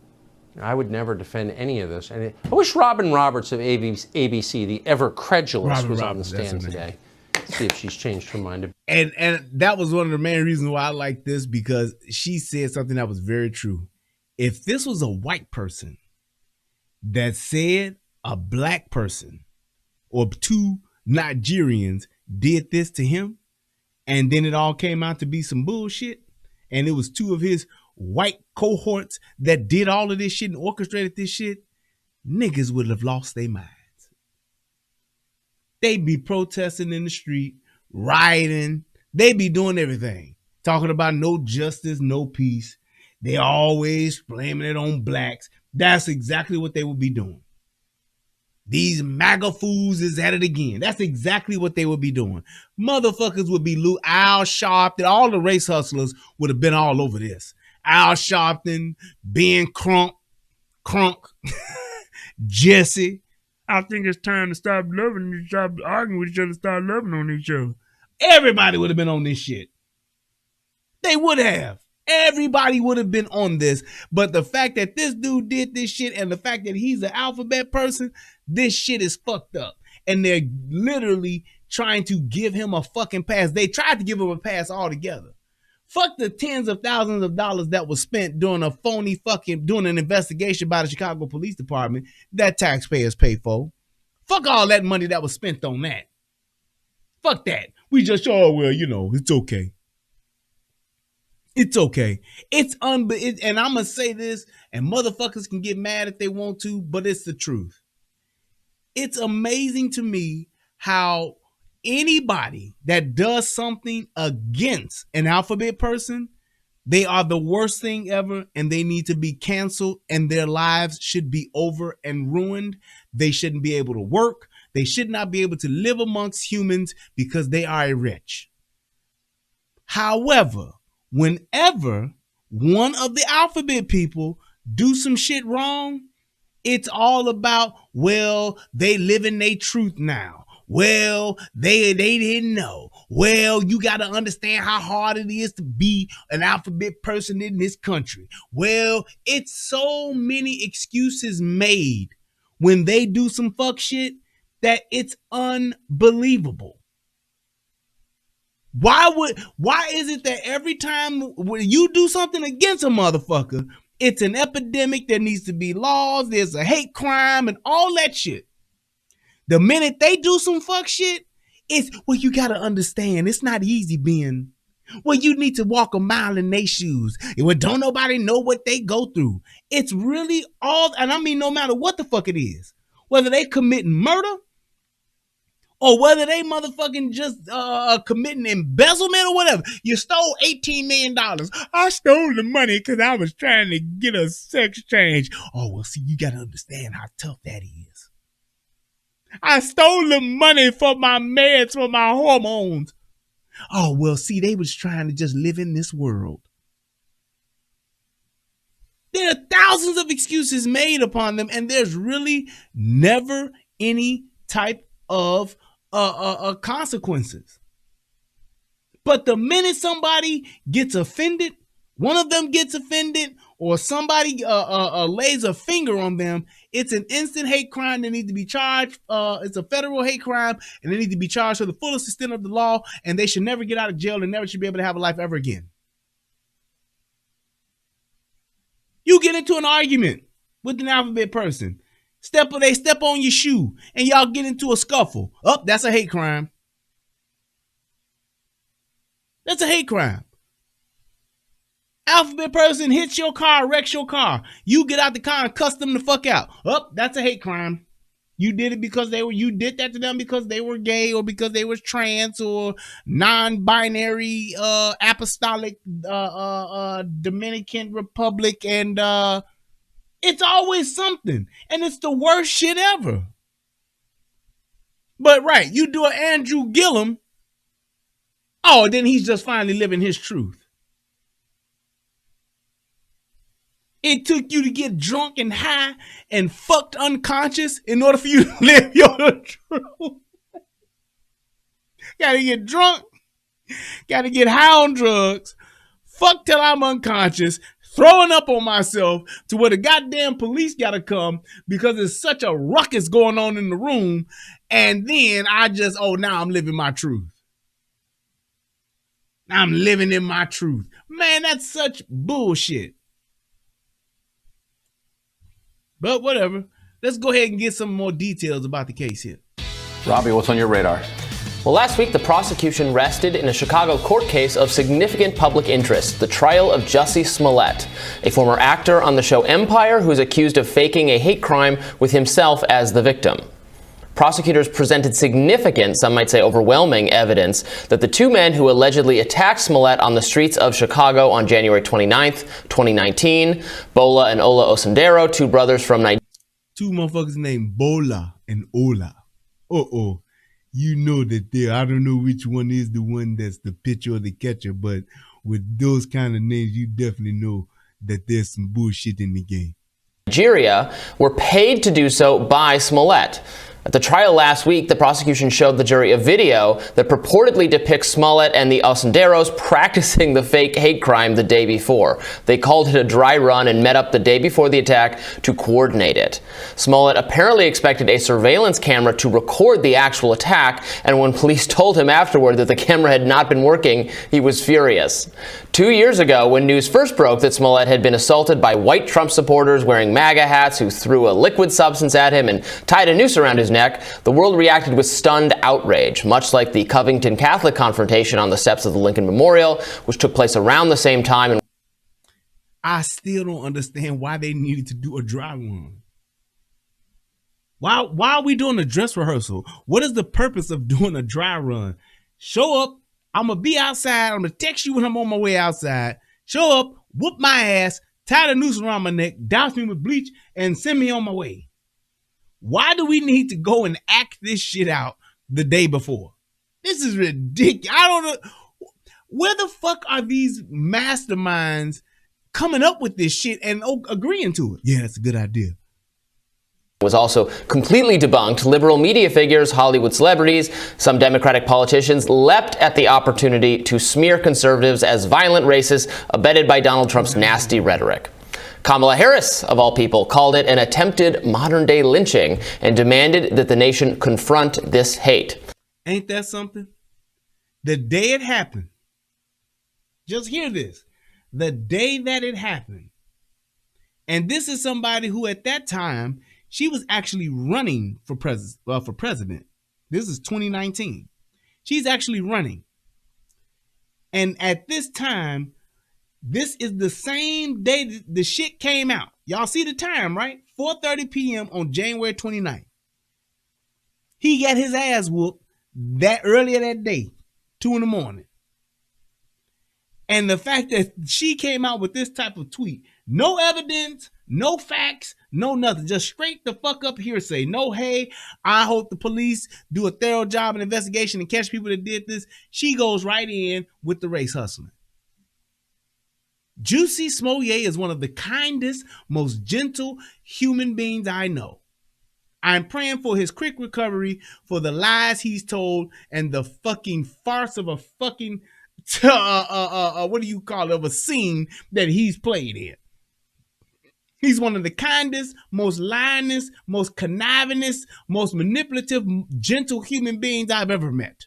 Speaker 8: I would never defend any of this. And I wish Robin Roberts of ABC, the ever credulous, was on the stand today. See if she's changed her mind.
Speaker 3: And that was one of the main reasons why I like this, because she said something that was very true. If this was a white person that said a black person or two Nigerians did this to him, and then it all came out to be some bullshit, and it was two of his white cohorts that did all of this shit and orchestrated this shit, niggas would have lost their minds. They'd be protesting in the street, rioting. They'd be doing everything. Talking about no justice, no peace. They always blaming it on blacks. That's exactly what they would be doing. These MAGA fools is at it again. That's exactly what they would be doing. Motherfuckers would be Al Sharpton. All the race hustlers would have been all over this. Al Sharpton, Ben Crunk, Jesse. I think it's time to stop loving, stop arguing with each other, start loving on each other. Everybody would have been on this shit. They would have. Everybody would have been on this. But the fact that this dude did this shit and the fact that he's an alphabet person, this shit is fucked up. And they're literally trying to give him a fucking pass. They tried to give him a pass altogether. Fuck the tens of thousands of dollars that was spent doing a phony doing an investigation by the Chicago Police Department that taxpayers pay for. Fuck all that money that was spent on that. Fuck that. We just, oh, well, it's okay. It's okay. And I'm going to say this, and motherfuckers can get mad if they want to, but it's the truth. It's amazing to me how anybody that does something against an alphabet person, they are the worst thing ever, and they need to be canceled, and their lives should be over and ruined. They shouldn't be able to work. They should not be able to live amongst humans because they are rich. However, whenever one of the alphabet people do some shit wrong, it's all about, well, they living their truth now. Well, they didn't know. Well, you got to understand how hard it is to be an alphabet person in this country. Well, it's so many excuses made when they do some fuck shit that it's unbelievable. Why is it that every time when you do something against a motherfucker, it's an epidemic, there needs to be laws, there's a hate crime and all that shit. The minute they do some fuck shit, it's, well, you got to understand, it's not easy being, well, you need to walk a mile in their shoes. Well, don't nobody know what they go through. It's really all, and I mean no matter what the fuck it is, whether they committing murder, or whether they motherfucking just committing embezzlement or whatever. You stole $18 million. I stole the money because I was trying to get a sex change. Oh, well, see, you got to understand how tough that is. I stole the money for my meds, for my hormones. Oh, well, see, they was trying to just live in this world. There are thousands of excuses made upon them, and there's really never any type of consequences. But the minute somebody gets offended, one of them gets offended, or somebody lays a finger on them, it's an instant hate crime. They need to be charged. It's a federal hate crime, and they need to be charged to the fullest extent of the law, and they should never get out of jail and never should be able to have a life ever again. You get into an argument with an alphabet person. They step on your shoe and y'all get into a scuffle. Oh, that's a hate crime. That's a hate crime. Alphabet person hits your car, wrecks your car. You get out the car and cuss them the fuck out. Oh, that's a hate crime. You did it because you did that to them because they were gay or because they were trans or non-binary, apostolic, Dominican Republic, and it's always something, and it's the worst shit ever. But right, you do an Andrew Gillum, oh, then he's just finally living his truth. It took you to get drunk and high and fucked unconscious in order for you to live your truth. Gotta get drunk, gotta get high on drugs, fuck till I'm unconscious, throwing up on myself to where the goddamn police gotta come because there's such a ruckus going on in the room. And then now I'm living my truth. I'm living in my truth. Man, that's such bullshit. But whatever. Let's go ahead and get some more details about the case here.
Speaker 11: Robbie, what's on your radar?
Speaker 12: Well, last week, the prosecution rested in a Chicago court case of significant public interest, the trial of Jussie Smollett, a former actor on the show Empire who's accused of faking a hate crime with himself as the victim. Prosecutors presented significant, some might say overwhelming, evidence that the two men who allegedly attacked Smollett on the streets of Chicago on January 29th, 2019, Bola and Ola Osundero, two brothers from Nigeria.
Speaker 3: Two motherfuckers named Bola and Ola. Uh-oh. You know that I don't know which one is the one that's the pitcher or the catcher, but with those kind of names, you definitely know that there's some bullshit in the game.
Speaker 12: Nigeria were paid to do so by Smollett. At the trial last week, the prosecution showed the jury a video that purportedly depicts Smollett and the Osunderos practicing the fake hate crime the day before. They called it a dry run and met up the day before the attack to coordinate it. Smollett apparently expected a surveillance camera to record the actual attack, and when police told him afterward that the camera had not been working, he was furious. 2 years ago, when news first broke that Smollett had been assaulted by white Trump supporters wearing MAGA hats who threw a liquid substance at him and tied a noose around his neck, the world reacted with stunned outrage, much like the Covington Catholic confrontation on the steps of the Lincoln Memorial, which took place around the same time. And
Speaker 3: I still don't understand why they needed to do a dry run. Why are we doing a dress rehearsal? What is the purpose of doing a dry run? Show up, I'm going to be outside, I'm going to text you when I'm on my way outside. Show up, whoop my ass, tie the noose around my neck, douse me with bleach, and send me on my way. Why do we need to go and act this shit out the day before? This is ridiculous. I don't know. Where the fuck are these masterminds coming up with this shit and agreeing to it. Yeah, that's a good idea.
Speaker 12: Was also completely debunked. Liberal media figures, Hollywood celebrities, some Democratic politicians leapt at the opportunity to smear conservatives as violent racists, abetted by Donald Trump's nasty rhetoric. Kamala Harris, of all people, called it an attempted modern-day lynching and demanded that the nation confront this hate.
Speaker 3: Ain't that something? The day it happened, just hear this, the day that it happened, and this is somebody who at that time, she was actually running for president. This is 2019. She's actually running. And at this time, this is the same day the shit came out. Y'all see the time, right? 4:30 p.m. on January 29th. He got his ass whooped that earlier that day, 2 in the morning. And the fact that she came out with this type of tweet, no evidence, no facts, no nothing, just straight the fuck up hearsay. No, hey, I hope the police do a thorough job in investigation and catch people that did this. She goes right in with the race hustling. Jussie Smollett is one of the kindest, most gentle human beings I know. I'm praying for his quick recovery, for the lies he's told, and the fucking farce of a fucking what do you call it, of a scene that he's played in. He's one of the kindest, most lionest, most connivingest, most manipulative, gentle human beings I've ever met.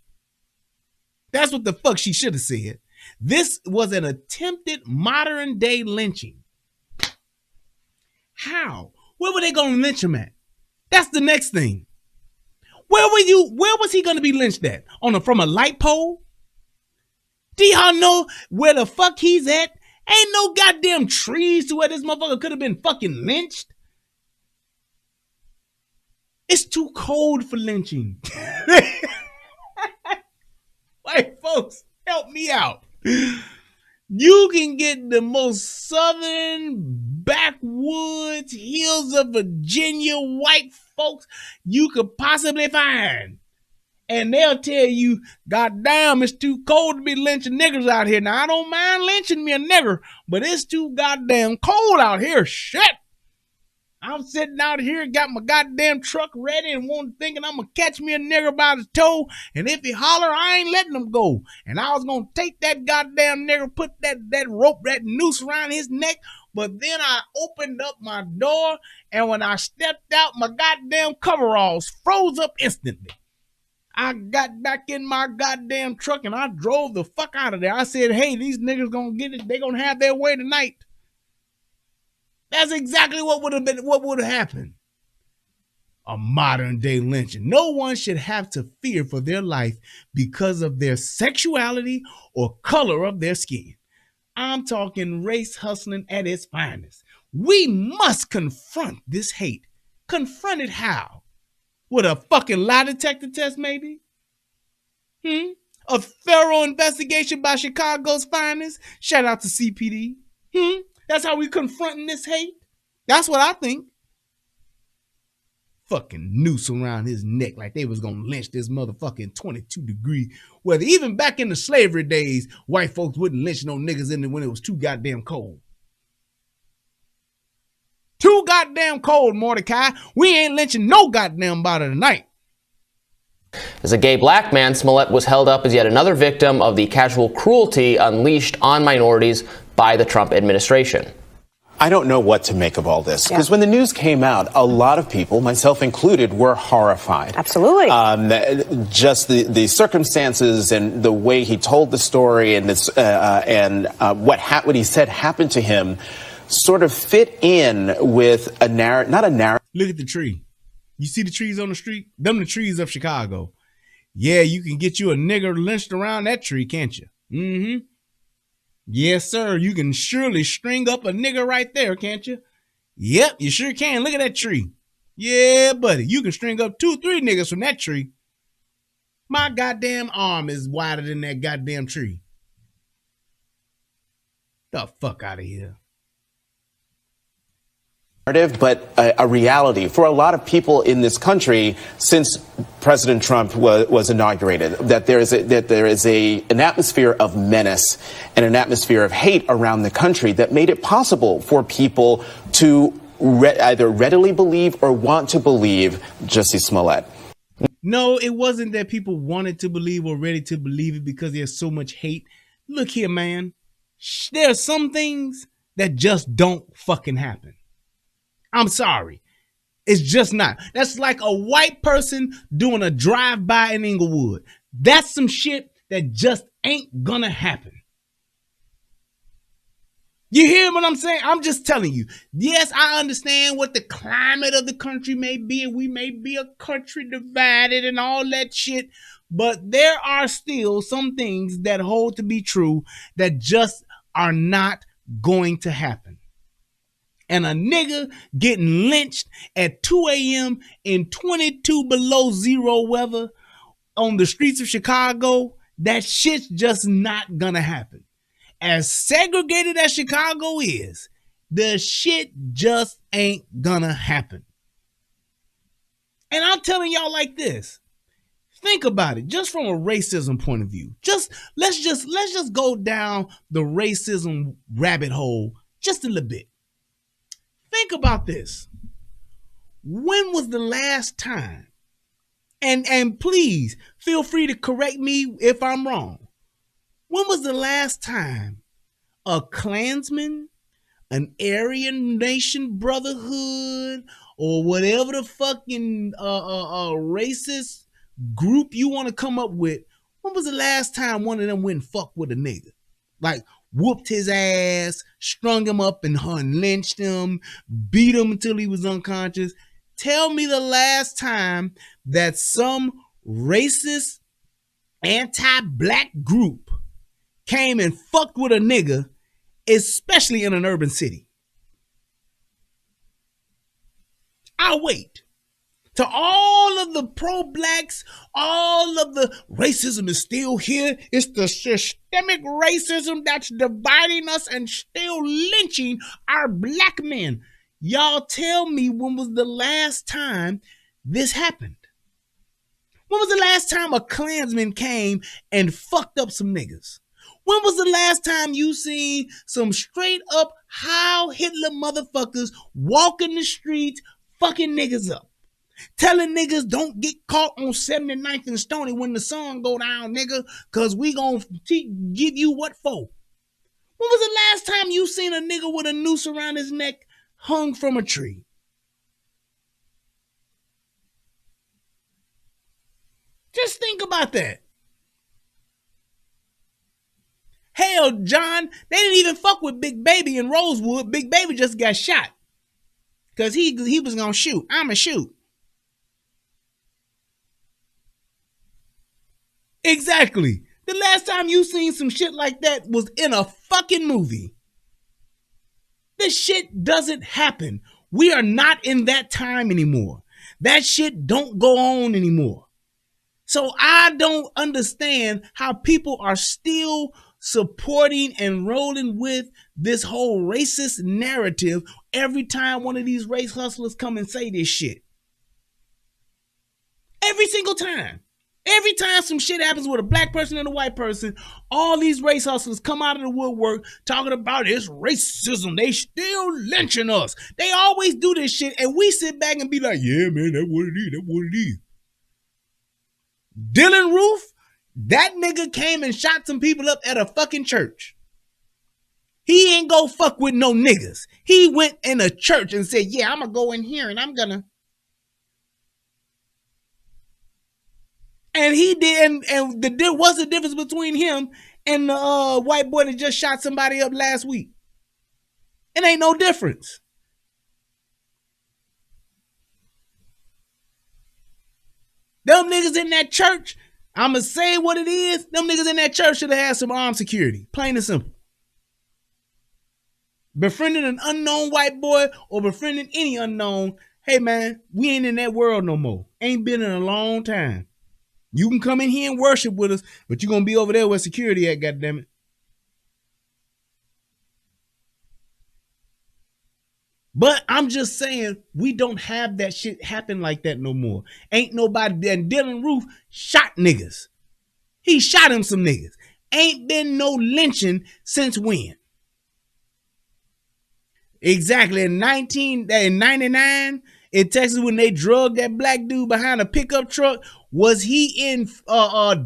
Speaker 3: That's what the fuck she should have said. This was an attempted modern day lynching. How? Where were they going to lynch him at? That's the next thing. Where was he going to be lynched at? From a light pole? Do y'all know where the fuck he's at? Ain't no goddamn trees to where this motherfucker could have been fucking lynched. It's too cold for lynching. White folks, help me out. You can get the most southern backwoods hills of Virginia white folks you could possibly find. And they'll tell you, goddamn, it's too cold to be lynching niggers out here. Now, I don't mind lynching me a nigger, but it's too goddamn cold out here. Shit. I'm sitting out here, got my goddamn truck ready and thinking I'm going to catch me a nigger by the toe. And if he holler, I ain't letting him go. And I was going to take that goddamn nigger, put that rope, that noose around his neck. But then I opened up my door, and when I stepped out, my goddamn coveralls froze up instantly. I got back in my goddamn truck and I drove the fuck out of there. I said, hey, these niggas gonna get it. They gonna have their way tonight. That's exactly what would have happened. A modern day lynching. No one should have to fear for their life because of their sexuality or color of their skin. I'm talking race hustling at its finest. We must confront this hate. Confront it how? With a fucking lie detector test, maybe? A thorough investigation by Chicago's finest? Shout out to CPD. That's how we confronting this hate? That's what I think. Fucking noose around his neck like they was gonna lynch this motherfucking 22-degree weather. Even back in the slavery days, white folks wouldn't lynch no niggas in it when it was too goddamn cold. Too goddamn cold, Mordecai. We ain't lynching no goddamn body tonight.
Speaker 12: As a gay black man, Smollett was held up as yet another victim of the casual cruelty unleashed on minorities by the Trump administration.
Speaker 13: I don't know what to make of all this, because when the news came out, a lot of people, myself included, were horrified.
Speaker 14: Absolutely.
Speaker 13: Just the circumstances and the way he told the story and this what he said happened to him sort of fit in with a narrative, not a narrative.
Speaker 3: Look at the tree. You see the trees on the street? Them the trees of Chicago. Yeah, you can get you a nigger lynched around that tree, can't you? Mm-hmm. Yes, sir. You can surely string up a nigger right there, can't you? Yep, you sure can. Look at that tree. Yeah, buddy. You can string up 2-3 niggas from that tree. My goddamn arm is wider than that goddamn tree. The fuck out of here.
Speaker 13: but a reality for a lot of people in this country since President Trump was inaugurated, that there is an atmosphere of menace and an atmosphere of hate around the country that made it possible for people to either readily believe or want to believe Jussie Smollett.
Speaker 3: No, it wasn't that people wanted to believe or ready to believe it because there's so much hate. Look here, man. There are some things that just don't fucking happen. I'm sorry. It's just not. That's like a white person doing a drive-by in Inglewood. That's some shit that just ain't gonna happen. You hear what I'm saying? I'm just telling you. Yes, I understand what the climate of the country may be, and we may be a country divided and all that shit, but there are still some things that hold to be true that just are not going to happen. And a nigga getting lynched at 2 a.m. in 22 below zero weather on the streets of Chicago, that shit's just not gonna happen. As segregated as Chicago is, the shit just ain't gonna happen. And I'm telling y'all like this. Think about it, just from a racism point of view. Let's just go down the racism rabbit hole just a little bit. Think about this. When was the last time, and please feel free to correct me if I'm wrong. When was the last time a Klansman, an Aryan Nation Brotherhood, or whatever the fucking racist group you want to come up with, when was the last time one of them went and fucked with a nigga? Like, whooped his ass, strung him up and lynched him, beat him until he was unconscious. Tell me the last time that some racist, anti-black group came and fucked with a nigga, especially in an urban city. I'll wait. To all of the pro-blacks, all of the racism is still here. It's the systemic racism that's dividing us and still lynching our black men. Y'all tell me, when was the last time this happened? When was the last time a Klansman came and fucked up some niggas? When was the last time you seen some straight up Heil Hitler motherfuckers walking the streets fucking niggas up? Telling niggas don't get caught on 79th and Stony when the sun go down, nigga, cause we gonna give you what for? When was the last time you seen a nigga with a noose around his neck hung from a tree? Just think about that. Hell, John, they didn't even fuck with Big Baby in Rosewood. Big Baby just got shot cause he was gonna shoot. I'ma shoot. Exactly. The last time you seen some shit like that was in a fucking movie. This shit doesn't happen. We are not in that time anymore. That shit don't go on anymore. So I don't understand how people are still supporting and rolling with this whole racist narrative every time one of these race hustlers come and say this shit. Every single time. Every time some shit happens with a black person and a white person, all these race hustlers come out of the woodwork talking about it's racism. They still lynching us. They always do this shit, and we sit back and be like, yeah, man, that's what it is. That's what it is. Dylan Roof, that nigga came and shot some people up at a fucking church. He ain't go fuck with no niggas. He went in a church and said, yeah, I'm gonna go in here and I'm gonna. And he did, and what's the difference between him and the white boy that just shot somebody up last week? It ain't no difference. Them niggas in that church, I'ma say what it is, them niggas in that church should have had some armed security. Plain and simple. Befriending an unknown white boy or befriending any unknown, hey man, we ain't in that world no more. Ain't been in a long time. You can come in here and worship with us, but you're going to be over there where security at, goddammit. But I'm just saying, we don't have that shit happen like that no more. Ain't nobody, and Dylan Roof shot niggas. He shot him some niggas. Ain't been no lynching since when? Exactly. In 99 in Texas, when they drugged that black dude behind a pickup truck, was he in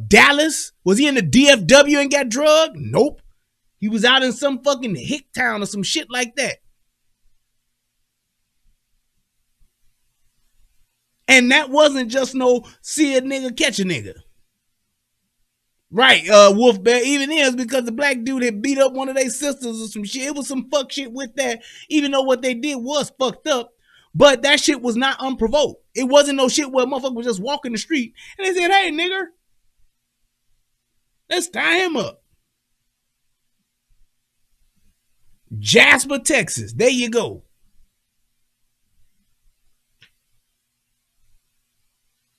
Speaker 3: Dallas? Was he in the DFW and got drugged? Nope. He was out in some fucking hick town or some shit like that. And that wasn't just no see a nigga, catch a nigga. Right, Wolf Bear, even is because the black dude had beat up one of their sisters or some shit. It was some fuck shit with that, even though what they did was fucked up. But that shit was not unprovoked. It wasn't no shit where a motherfucker was just walking the street and they said, hey, nigger, let's tie him up. Jasper, Texas. There you go.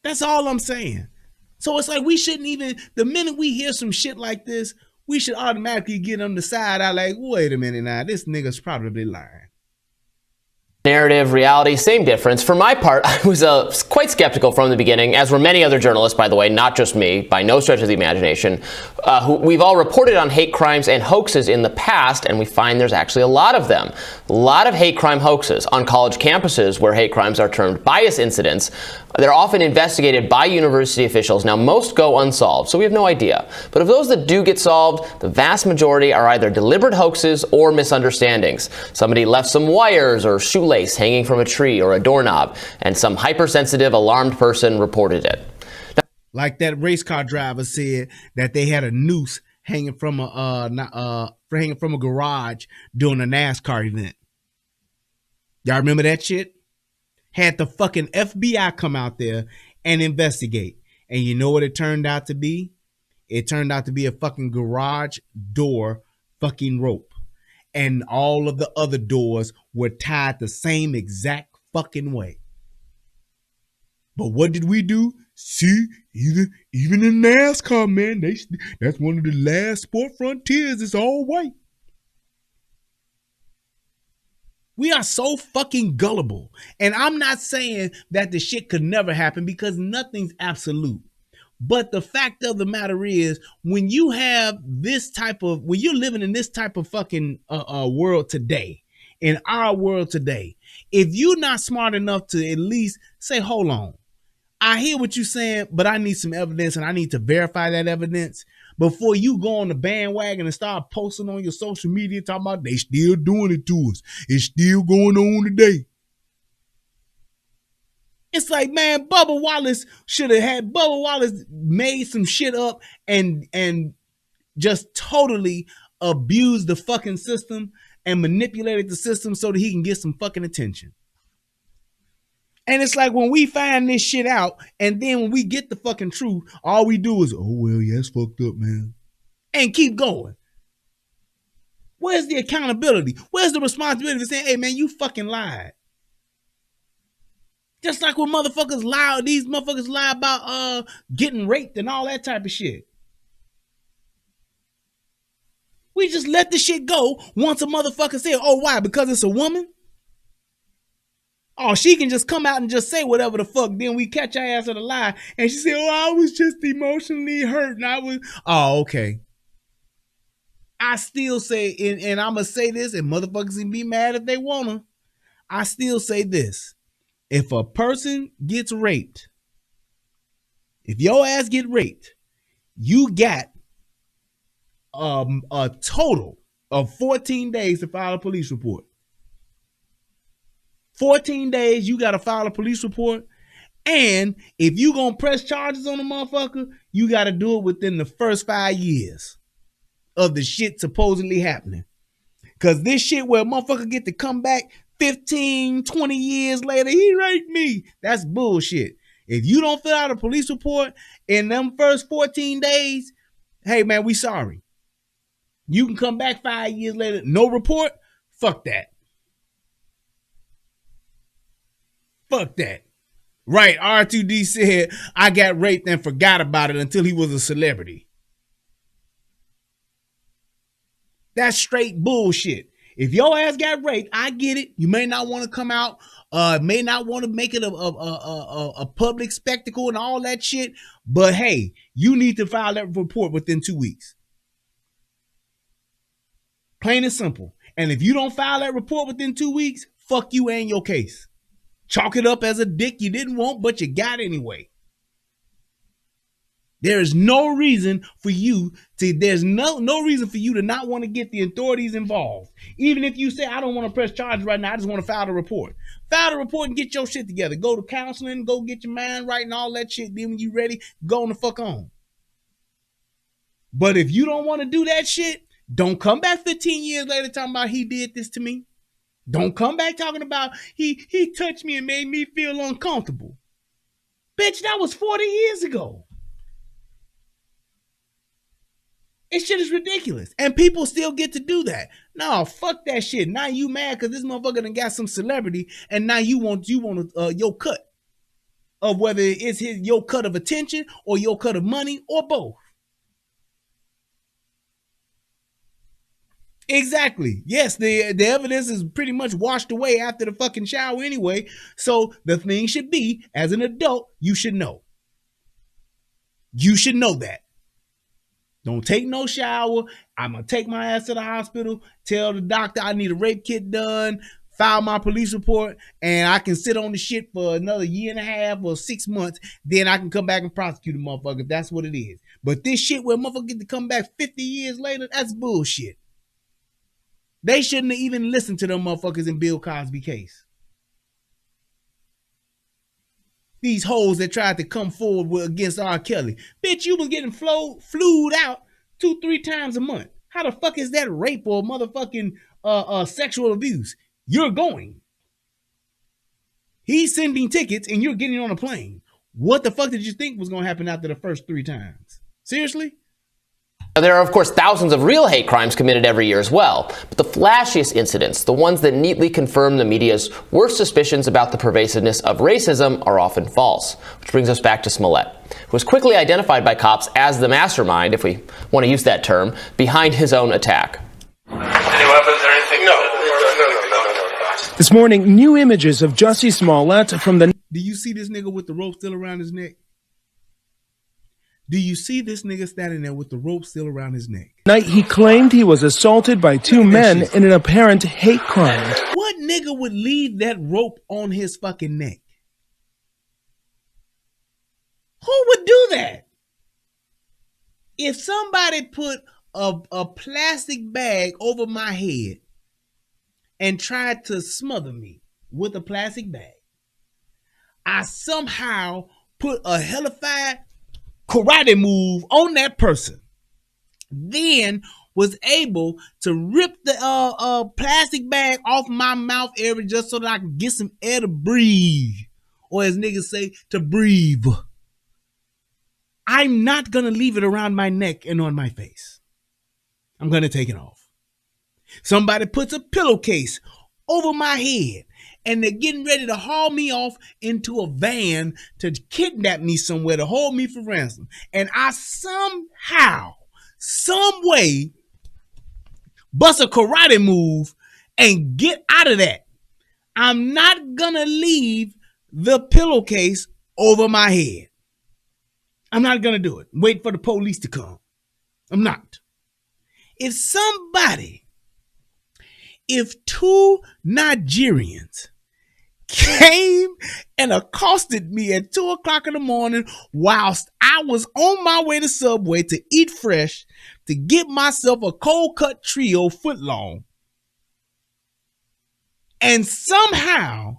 Speaker 3: That's all I'm saying. So it's like we shouldn't even, the minute we hear some shit like this, we should automatically get on the side out like, wait a minute now, this nigga's probably lying.
Speaker 12: Narrative, reality, same difference. For my part, I was quite skeptical from the beginning, as were many other journalists, by the way, not just me, by no stretch of the imagination. We've all reported on hate crimes and hoaxes in the past, and we find there's actually a lot of them. A lot of hate crime hoaxes on college campuses where hate crimes are termed bias incidents. They're often investigated by university officials. Now, most go unsolved, so we have no idea. But of those that do get solved, the vast majority are either deliberate hoaxes or misunderstandings. Somebody left some wires or shoelace hanging from a tree or a doorknob, and some hypersensitive, alarmed person reported it.
Speaker 3: Like that race car driver said that they had a noose hanging from a garage during a NASCAR event. Y'all remember that shit? Had the fucking FBI come out there and investigate. And you know what it turned out to be? It turned out to be a fucking garage door fucking rope. And all of the other doors were tied the same exact fucking way. But what did we do? See, even in NASCAR, man, that's one of the last sport frontiers. It's all white. We are so fucking gullible. And I'm not saying that the shit could never happen because nothing's absolute. But the fact of the matter is, when you have this type of, when you're living in this type of fucking world today, in our world today, if you're not smart enough to at least say, hold on, I hear what you're saying, but I need some evidence and I need to verify that evidence before you go on the bandwagon and start posting on your social media talking about they still doing it to us. It's still going on today. It's like, man, Bubba Wallace made some shit up and just totally abused the fucking system and manipulated the system so that he can get some fucking attention. And it's like when we find this shit out and then when we get the fucking truth, all we do is, oh, well, yeah, it's fucked up, man. And keep going. Where's the accountability? Where's the responsibility for saying, hey, man, you fucking lied? Just like when motherfuckers lie, these motherfuckers lie about getting raped and all that type of shit. We just let the shit go once a motherfucker said, oh, why? Because it's a woman? Oh, she can just come out and just say whatever the fuck. Then we catch her ass at a lie. And she said, oh, I was just emotionally hurt. And oh, okay. I still say, and I'm going to say this, and motherfuckers can be mad if they want to. I still say this. If a person gets raped, if your ass get raped, you got a total of 14 days to file a police report. 14 days, you got to file a police report. And if you going to press charges on a motherfucker, you got to do it within the first 5 years of the shit supposedly happening. Because this shit where a motherfucker get to come back 15, 20 years later, he raped me. That's bullshit. If you don't fill out a police report in them first 14 days, hey, man, we sorry. You can come back 5 years later, no report. Fuck that. Fuck that. Right, R2D said, I got raped and forgot about it until he was a celebrity. That's straight bullshit. If your ass got raped, I get it. You may not want to come out, may not want to make it a public spectacle and all that shit. But hey, you need to file that report within 2 weeks. Plain and simple. And if you don't file that report within 2 weeks, fuck you and your case. Chalk it up as a dick you didn't want, but you got anyway. There is no reason for you to, there's no reason for you to not want to get the authorities involved. Even if you say, I don't want to press charges right now, I just want to file the report. File the report and get your shit together. Go to counseling, go get your mind right and all that shit. Then when you ready, go on the fuck on. But if you don't want to do that shit, don't come back 15 years later talking about he did this to me. Don't come back talking about he touched me and made me feel uncomfortable. Bitch, that was 40 years ago. It shit is ridiculous. And people still get to do that. No, fuck that shit. Now you mad because this motherfucker done got some celebrity and now you want your cut of whether it's your cut of attention or your cut of money or both. Exactly. Yes, the evidence is pretty much washed away after the fucking shower anyway. So the thing should be, as an adult, you should know. You should know that. Don't take no shower. I'm going to take my ass to the hospital, tell the doctor I need a rape kit done, file my police report, and I can sit on the shit for another 1.5 or 6 months. Then I can come back and prosecute a motherfucker if that's what it is. But this shit where a motherfucker get to come back 50 years later, that's bullshit. They shouldn't have even listened to them motherfuckers in Bill Cosby case. These hoes that tried to come forward against R. Kelly. Bitch, you was getting flued out 2-3 times a month. How the fuck is that rape or motherfucking sexual abuse? You're going. He's sending tickets and you're getting on a plane. What the fuck did you think was going to happen after the first 3 times? Seriously?
Speaker 12: There are, of course, thousands of real hate crimes committed every year as well. But the flashiest incidents, the ones that neatly confirm the media's worst suspicions about the pervasiveness of racism, are often false. Which brings us back to Smollett, who was quickly identified by cops as the mastermind, if we want to use that term, behind his own attack.
Speaker 14: Any weapons or anything? No.
Speaker 6: This morning, new images of Jussie Smollett from the...
Speaker 3: Do you see this nigga with the rope still around his neck? Do you see this nigga standing there with the rope still around his neck?
Speaker 6: Night he claimed he was assaulted by 2 men in an apparent hate crime.
Speaker 3: What nigga would leave that rope on his fucking neck? Who would do that? If somebody put a plastic bag over my head and tried to smother me with a plastic bag, I somehow put a hellified karate move on that person, then was able to rip the plastic bag off my mouth area just so that I can get some air to breathe, or as niggas say, to breathe. I'm not gonna leave it around my neck and on my face. I'm gonna take it off. Somebody puts a pillowcase over my head and they're getting ready to haul me off into a van to kidnap me somewhere, to hold me for ransom. And I somehow, some way, bust a karate move and get out of that. I'm not gonna leave the pillowcase over my head. I'm not gonna do it. Wait for the police to come. I'm not. If 2 Nigerians came and accosted me at 2 o'clock in the morning whilst I was on my way to Subway to eat fresh to get myself a cold cut trio foot long, and somehow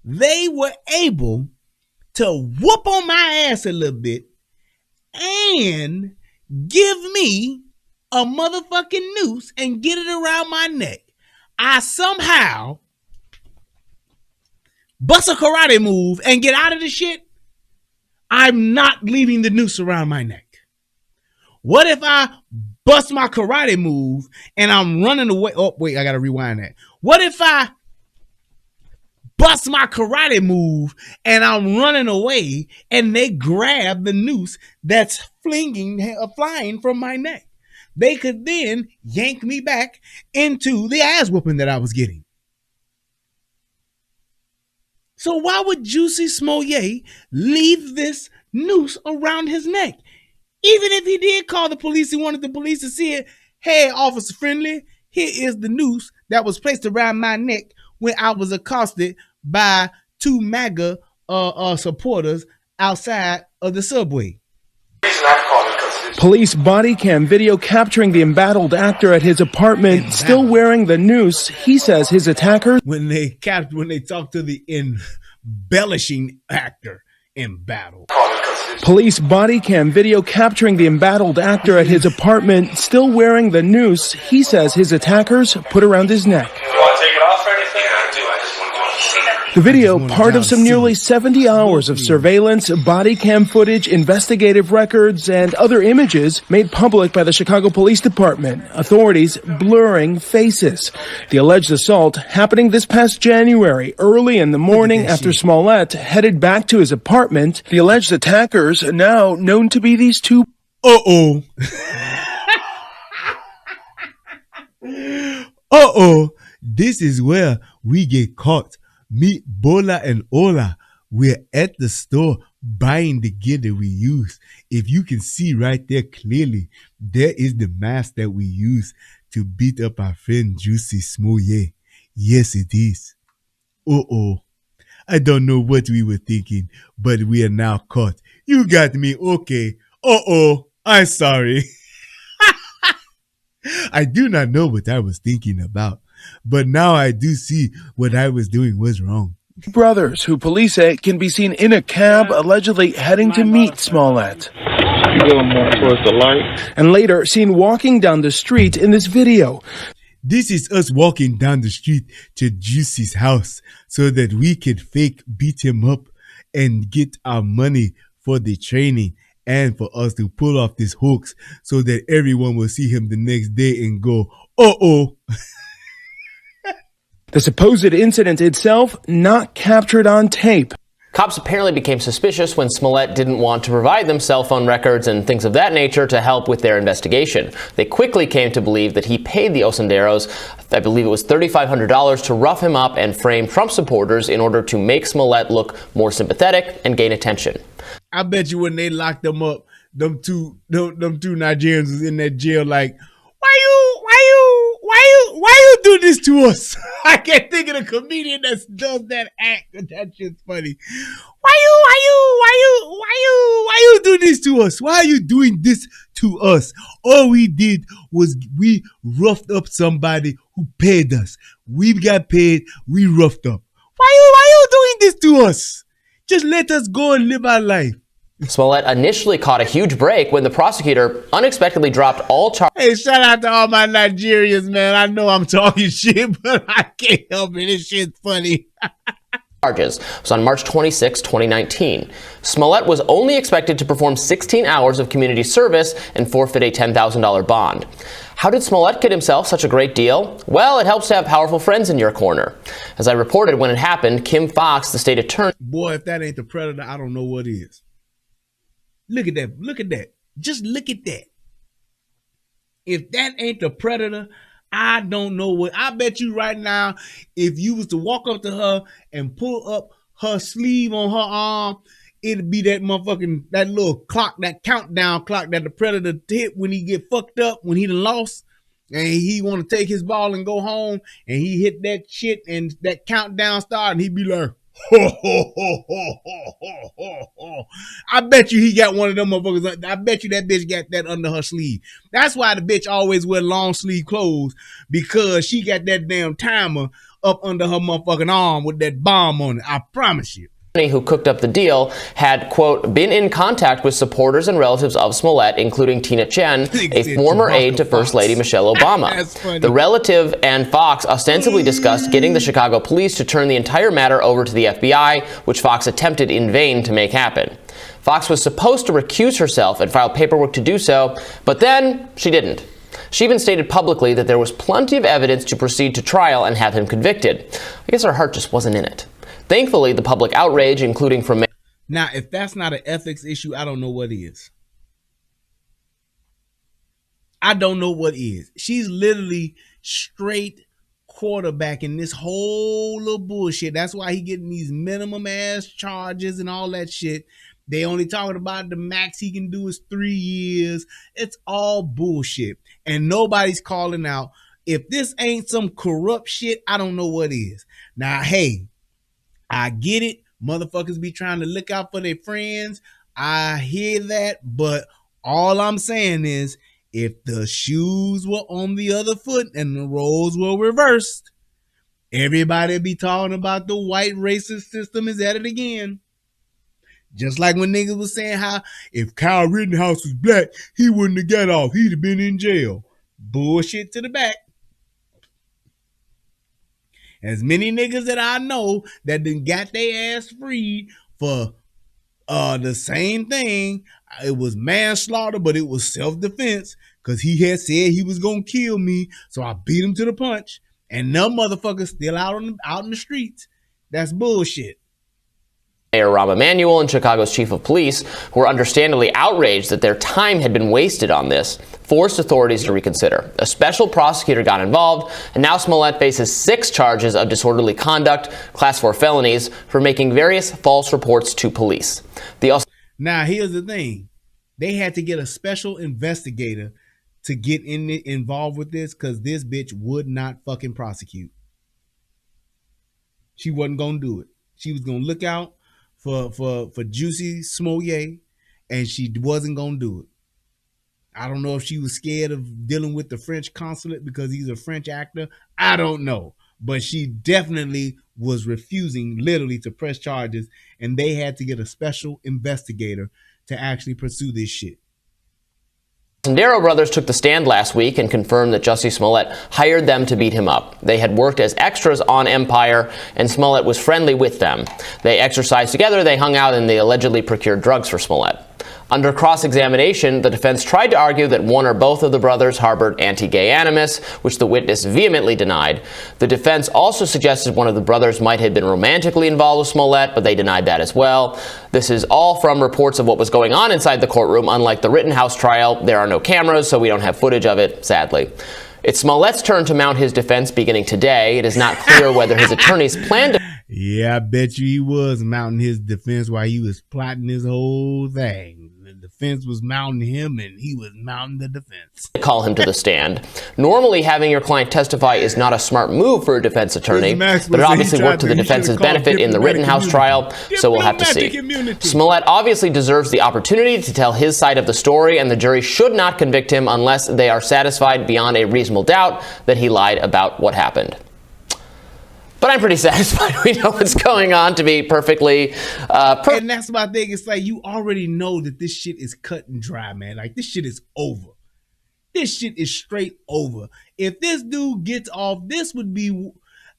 Speaker 3: they were able to whoop on my ass a little bit and give me a motherfucking noose and get it around my neck, I somehow bust a karate move and get out of the shit, I'm not leaving the noose around my neck. What if I bust my karate move and I'm running away? Oh, wait, I gotta rewind that. What if I bust my karate move and I'm running away and they grab the noose that's flying from my neck? they could then yank me back into the ass whooping that I was getting. So why would Jussie Smollett leave this noose around his neck? Even if he did call the police, he wanted the police to see it. Hey, Officer Friendly, here is the noose that was placed around my neck when I was accosted by two MAGA supporters outside of the subway.
Speaker 6: Police body cam video capturing the embattled actor at his apartment, still wearing the noose. He says his attackers,
Speaker 3: when they talk to the embellishing actor in battle.
Speaker 6: Police body cam video capturing the embattled actor at his apartment, still wearing the noose. He says his attackers put around his neck.
Speaker 14: You want to take it off or anything? I do. I just want to go to sleep.
Speaker 6: The video, part of some nearly 70 hours of surveillance, body cam footage, investigative records, and other images made public by the Chicago Police Department. Authorities blurring faces. The alleged assault happening this past January, early in the morning after Smollett headed back to his apartment. The alleged attackers, now known to be these two.
Speaker 3: This is where we get caught. Me, Bola, and Ola, we're at the store buying the gear that we use. If you can see right there clearly, there is the mask that we use to beat up our friend Jussie Smollett. Yes, it is. I don't know what we were thinking, but we are now caught. You got me, okay. I'm sorry. I do not know what I was thinking about, but now I do see what I was doing was wrong.
Speaker 6: Brothers, who police say can be seen in a cab, allegedly heading to meet Smollett.
Speaker 14: You go more towards the light.
Speaker 6: And later seen walking down the street in this video.
Speaker 3: This is us walking down the street to Jussie's house so that we could fake beat him up and get our money for the training and for us to pull off this hoax so that everyone will see him the next day and go,
Speaker 6: The supposed incident itself not captured on tape.
Speaker 12: Cops apparently became suspicious when Smollett didn't want to provide them cell phone records and things of that nature to help with their investigation. They quickly came to believe that he paid the Osenderos, I believe it was $3,500, to rough him up and frame Trump supporters in order to make Smollett look more sympathetic and gain attention.
Speaker 3: I bet you when they locked them up, them two Nigerians was in that jail like, why you do this to us? I can't think of a comedian that does that act. That shit's funny. Why you do this to us? Why are you doing this to us? All we did was we roughed up somebody who paid us. We got paid. We roughed up. Why you doing this to us? Just let us go and live our life.
Speaker 12: Smollett initially caught a huge break when the prosecutor unexpectedly dropped all charges.
Speaker 3: Hey, shout out to all my Nigerians, man. I know I'm talking shit, but I can't help it. This shit's funny.
Speaker 12: Charges was on March 26, 2019. Smollett was only expected to perform 16 hours of community service and forfeit a $10,000 bond. How did Smollett get himself such a great deal? Well, it helps to have powerful friends in your corner. As I reported when it happened, Kim Foxx, the state attorney.
Speaker 3: Boy, if that ain't the predator, I don't know what is. Look at that. Look at that. Just look at that. If that ain't the predator, I don't know what. I bet you right now, if you was to walk up to her and pull up her sleeve on her arm, it'd be that motherfucking, that little clock, that countdown clock that the predator hit when he get fucked up, when he done lost, and he want to take his ball and go home, and he hit that shit and that countdown start, and he be like, ho, ho, ho, ho, ho, ho, ho, ho. I bet you he got one of them motherfuckers. I bet you that bitch got that under her sleeve. That's why the bitch always wear long sleeve clothes, because she got that damn timer up under her motherfucking arm with that bomb on it. I promise you.
Speaker 12: Who cooked up the deal had, quote, been in contact with supporters and relatives of Smollett, including Tina Chen, a former aide to First Lady Michelle Obama. The relative and Fox ostensibly discussed getting the Chicago police to turn the entire matter over to the FBI, which Fox attempted in vain to make happen. Fox was supposed to recuse herself and file paperwork to do so, but then she didn't. She even stated publicly that there was plenty of evidence to proceed to trial and have him convicted. I guess her heart just wasn't in it. Thankfully, the public outrage, including from...
Speaker 3: Now, if that's not an ethics issue, I don't know what is. I don't know what is. She's literally straight quarterbacking this whole little bullshit. That's why he getting these minimum ass charges and all that shit. They only talking about the max he can do is 3 years. It's all bullshit. And nobody's calling out. If this ain't some corrupt shit, I don't know what is. Now, hey, I get it. Motherfuckers be trying to look out for their friends. I hear that. But all I'm saying is, if the shoes were on the other foot and the roles were reversed, everybody be talking about the white racist system is at it again. Just like when niggas was saying how if Kyle Rittenhouse was black, he wouldn't have got off. He'd have been in jail. Bullshit to the back. As many niggas that I know that done got their ass freed for the same thing. It was manslaughter, but it was self-defense because he had said he was gonna kill me, so I beat him to the punch. And them motherfuckers still out in the streets. That's bullshit.
Speaker 12: Mayor Rahm Emanuel and Chicago's chief of police, who were understandably outraged that their time had been wasted on this, forced authorities to reconsider. A special prosecutor got involved, and now Smollett faces 6 charges of disorderly conduct, class 4 felonies, for making various false reports to police.
Speaker 3: Now, here's the thing. They had to get a special investigator to get involved with this because this bitch would not fucking prosecute. She wasn't going to do it. She was going to look out for Jussie Smollett, and she wasn't going to do it. I don't know if she was scared of dealing with the French consulate because he's a French actor. I don't know. But she definitely was refusing literally to press charges, and they had to get a special investigator to actually pursue this shit.
Speaker 12: Sandero brothers took the stand last week and confirmed that Jussie Smollett hired them to beat him up. They had worked as extras on Empire, and Smollett was friendly with them. They exercised together, they hung out, and they allegedly procured drugs for Smollett. Under cross-examination, the defense tried to argue that one or both of the brothers harbored anti-gay animus, which the witness vehemently denied. The defense also suggested one of the brothers might have been romantically involved with Smollett, but they denied that as well. This is all from reports of what was going on inside the courtroom. Unlike the Rittenhouse trial, there are no cameras, so we don't have footage of it, sadly. It's Smollett's turn to mount his defense beginning today. It is not clear whether his attorneys plan to...
Speaker 3: Yeah, I bet you he was mounting his defense while he was plotting his whole thing. The defense was mounting him, and he was mounting the defense.
Speaker 12: Call him to the stand. Normally, having your client testify is not a smart move for a defense attorney, but it obviously worked to the defense's benefit in the Rittenhouse trial, so we'll have to see. Smollett obviously deserves the opportunity to tell his side of the story, and the jury should not convict him unless they are satisfied beyond a reasonable doubt that he lied about what happened. But I'm pretty satisfied we know what's going on, to be perfectly
Speaker 3: and that's my thing. It's like you already know that this shit is cut and dry, man. Like, this shit is over. This shit is straight over. If this dude gets off, this would be,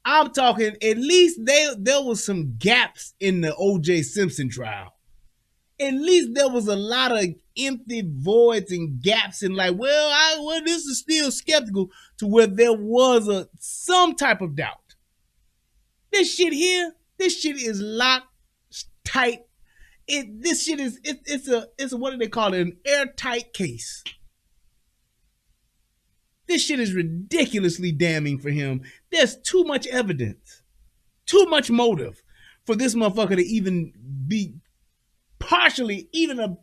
Speaker 3: I'm talking, at least there was some gaps in the O.J. Simpson trial. At least there was a lot of empty voids and gaps in like, well, this is still skeptical, to where there was some type of doubt. This shit here, this shit is locked tight. It's a what do they call it? An airtight case. This shit is ridiculously damning for him. There's too much evidence, too much motive for this motherfucker to even be partially even an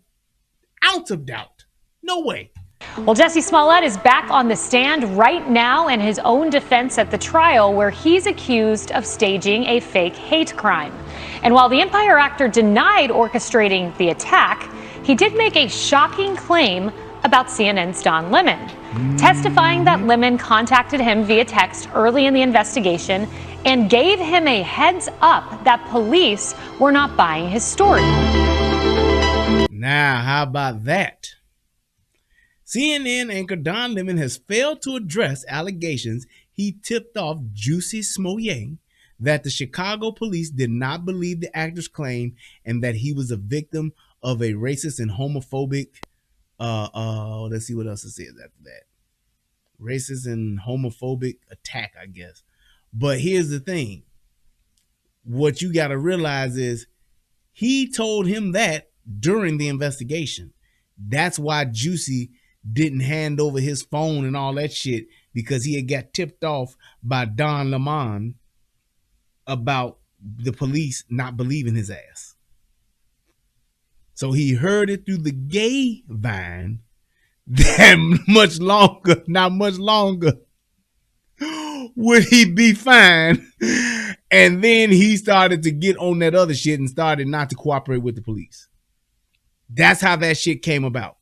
Speaker 3: ounce of doubt. No way.
Speaker 15: Well, Jussie Smollett is back on the stand right now in his own defense at the trial, where he's accused of staging a fake hate crime. And while the Empire actor denied orchestrating the attack, he did make a shocking claim about CNN's Don Lemon, testifying that Lemon contacted him via text early in the investigation and gave him a heads up that police were not buying his story.
Speaker 3: Now, how about that? CNN anchor Don Lemon has failed to address allegations he tipped off Jussie Smollett that the Chicago police did not believe the actor's claim and that he was a victim of a racist and homophobic, let's see what else it says after that. Racist and homophobic attack, I guess. But here's the thing. What you got to realize is he told him that during the investigation. That's why Jussie didn't hand over his phone and all that shit because he had got tipped off by Don Lemon about the police not believing his ass. So he heard it through the gay vine. That not much longer would he be fine. And then he started to get on that other shit and started not to cooperate with the police. That's how that shit came about.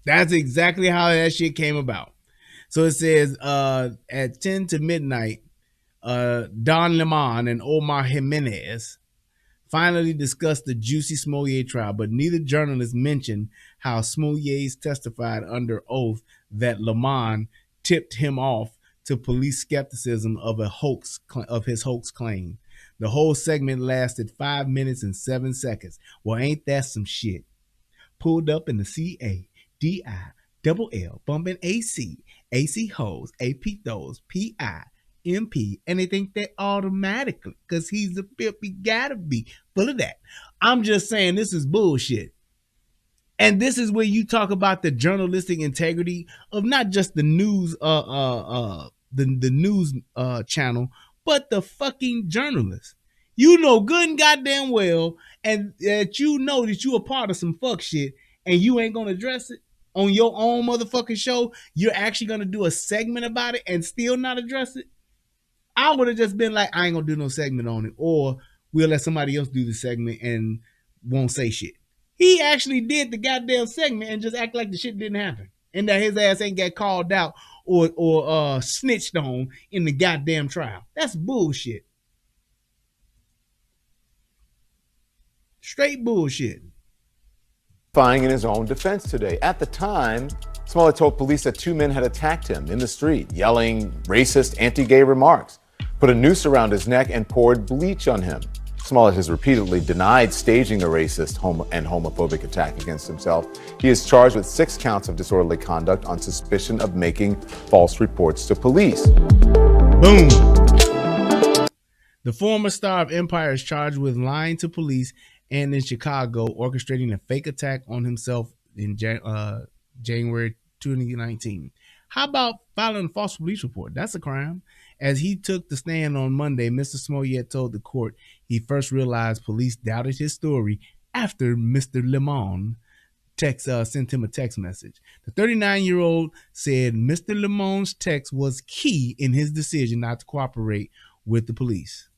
Speaker 3: That's exactly how that shit came about. So it says at 10 to midnight, Don Lemon and Omar Jimenez finally discussed the Jussie Smollett trial, but neither journalist mentioned how Smollett testified under oath that Lemon tipped him off to police skepticism of his hoax claim. The whole segment lasted 5 minutes and 7 seconds. Well, ain't that some shit? Pulled up in the CADILL, bumping AC hoes, AP those, PI, MP, and they think that automatically, because he's a pimp, he gotta be full of that. I'm just saying this is bullshit. And this is where you talk about the journalistic integrity of not just the news the news channel, but the fucking journalist. You know good and goddamn well, and that you know that you a part of some fuck shit, and you ain't gonna address it on your own motherfucking show. You're actually gonna do a segment about it and still not address it. I would have just been like, I ain't gonna do no segment on it, or we'll let somebody else do the segment and won't say shit. He actually did the goddamn segment and just act like the shit didn't happen, and that his ass ain't got called out or snitched on in the goddamn trial. That's bullshit. Straight bullshit.
Speaker 16: In his own defense today. At the time, Smollett told police that 2 men had attacked him in the street, yelling racist, anti-gay remarks, put a noose around his neck, and poured bleach on him. Smollett has repeatedly denied staging the racist and homophobic attack against himself. He is charged with 6 counts of disorderly conduct on suspicion of making false reports to police.
Speaker 3: Boom. The former star of Empire is charged with lying to police and in Chicago, orchestrating a fake attack on himself in January 2019. How about filing a false police report? That's a crime. As he took the stand on Monday, Mr. Smollett told the court he first realized police doubted his story after Mr. Lemon sent him a text message. The 39-year-old said Mr. Lemon's text was key in his decision not to cooperate with the police.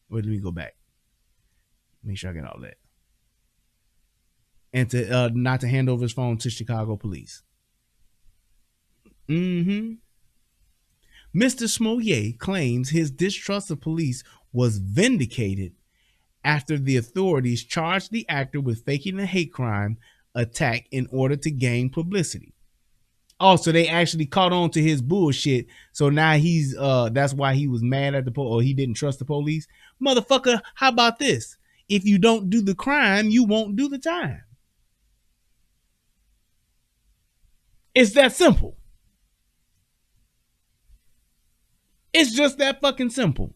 Speaker 3: Wait, let me go back. Make sure I get all that. And to not to hand over his phone to Chicago police. Mr. Smollett claims his distrust of police was vindicated after the authorities charged the actor with faking a hate crime attack in order to gain publicity. Also, they actually caught on to his bullshit, so now he's that's why he was mad at the police, or he didn't trust the police. Motherfucker, how about this? If you don't do the crime, you won't do the time. It's that simple. It's just that fucking simple.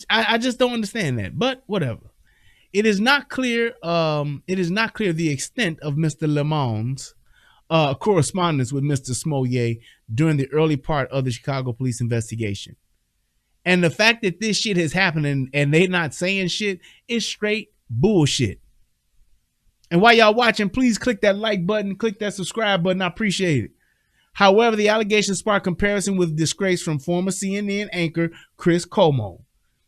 Speaker 3: I just don't understand that, but whatever. It is not clear. It is not clear the extent of Mr. Lemon's correspondence with Mr. Smollett during the early part of the Chicago police investigation. And the fact that this shit is happening and they not saying shit is straight bullshit. And while y'all watching, please click that like button, click that subscribe button. I appreciate it. However, the allegations spark comparison with disgrace from former CNN anchor Chris Cuomo.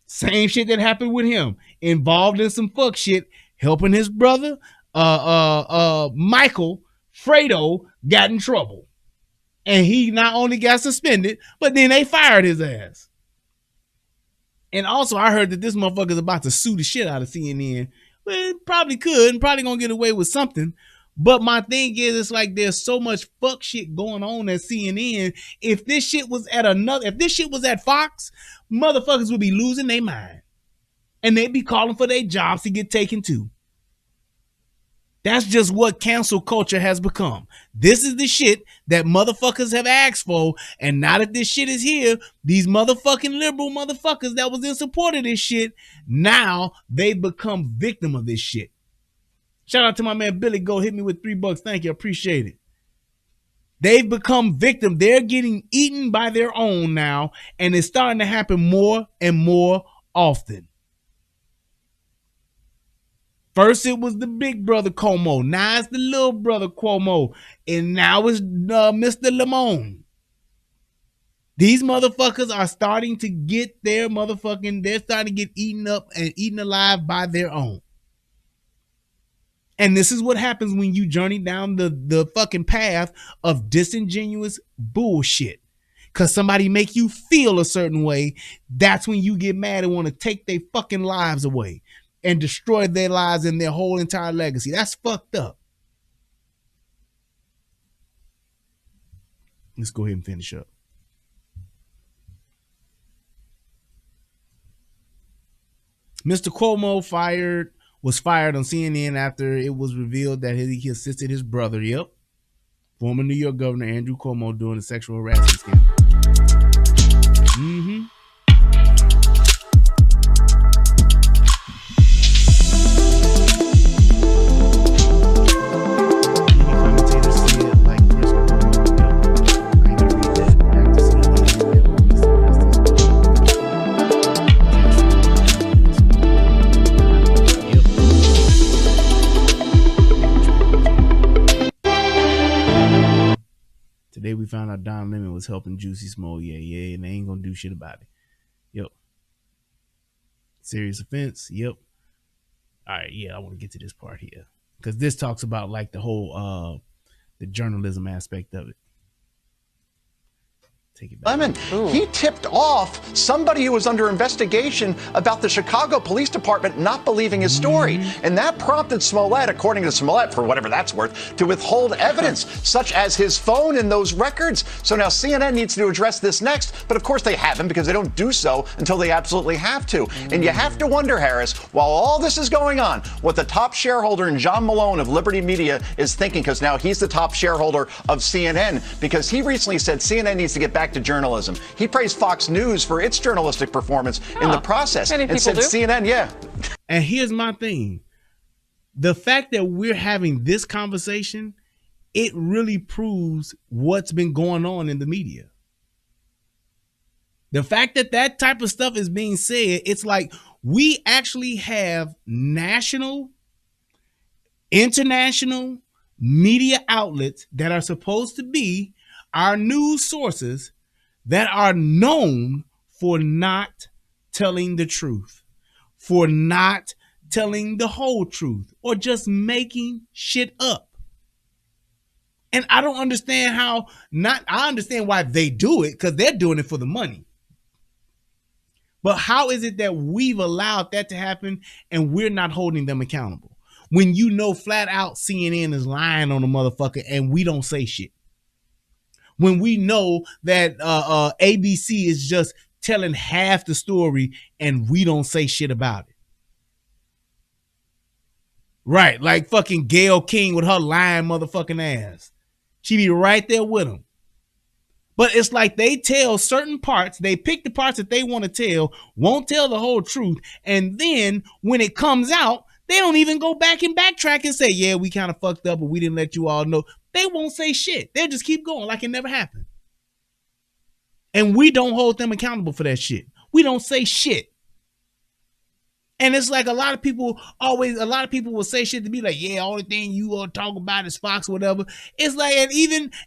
Speaker 3: Same shit that happened with him. Involved in some fuck shit, helping his brother, Michael Fredo, got in trouble. And he not only got suspended, but then they fired his ass. And also, I heard that this motherfucker is about to sue the shit out of CNN. Well, probably could, and probably gonna get away with something. But my thing is, it's like there's so much fuck shit going on at CNN. If this shit was at Fox, motherfuckers would be losing their mind. And they'd be calling for their jobs to get taken too. That's just what cancel culture has become. This is the shit that motherfuckers have asked for, and now that this shit is here, these motherfucking liberal motherfuckers that was in support of this shit, now they become victim of this shit. Shout out to my man Billy Go, hit me with $3. Thank you, appreciate it. They've become victim. They're getting eaten by their own now, and it's starting to happen more and more often. First, it was the big brother Cuomo. Now it's the little brother Cuomo. And now it's Mr. Lamone. These motherfuckers are starting to get they're starting to get eaten up and eaten alive by their own. And this is what happens when you journey down the fucking path of disingenuous bullshit. Because somebody make you feel a certain way, that's when you get mad and want to take their fucking lives away and destroy their lives and their whole entire legacy. That's fucked up. Let's go ahead and finish up. Mr. Cuomo was fired on CNN after it was revealed that he assisted his brother, former New York Governor Andrew Cuomo, during a sexual harassment scandal. Today we found out Don Lemon was helping Jussie Smollett. Yeah, and they ain't gonna do shit about it. Serious offense. All right, I want to get to this part here because this talks about like the whole the journalism aspect of it.
Speaker 17: Lemon, he tipped off somebody who was under investigation about the Chicago Police Department not believing his story. And that prompted Smollett, according to Smollett, for whatever that's worth, to withhold evidence, such as his phone and those records. So now CNN needs to address this next. But of course they haven't, because they don't do so until they absolutely have to. And you have to wonder, Harris, while all this is going on, what the top shareholder in John Malone of Liberty Media is thinking, because now he's the top shareholder of CNN, because he recently said CNN needs to get back to journalism. He praised Fox News for its journalistic performance in the process and said CNN,
Speaker 3: And here's my thing. The fact that we're having this conversation, it really proves what's been going on in the media. The fact that that type of stuff is being said, it's like we actually have national, international media outlets that are supposed to be our news sources that are known for not telling the truth, for not telling the whole truth, or just making shit up. And I don't understand I understand why they do it, because they're doing it for the money. But how is it that we've allowed that to happen and we're not holding them accountable? When you know flat out CNN is lying on a motherfucker and we don't say shit. When we know that ABC is just telling half the story and we don't say shit about it. Right, like fucking Gayle King with her lying motherfucking ass. She be right there with them. But it's like they tell certain parts, they pick the parts that they want to tell, won't tell the whole truth, and then when it comes out, they don't even go back and backtrack and say, yeah, we kind of fucked up, but we didn't let you all know. They won't say shit. They'll just keep going like it never happened. And we don't hold them accountable for that shit. We don't say shit. And it's like a lot of people will say shit to be like, yeah, only thing you all talk about is Fox or whatever. It's like,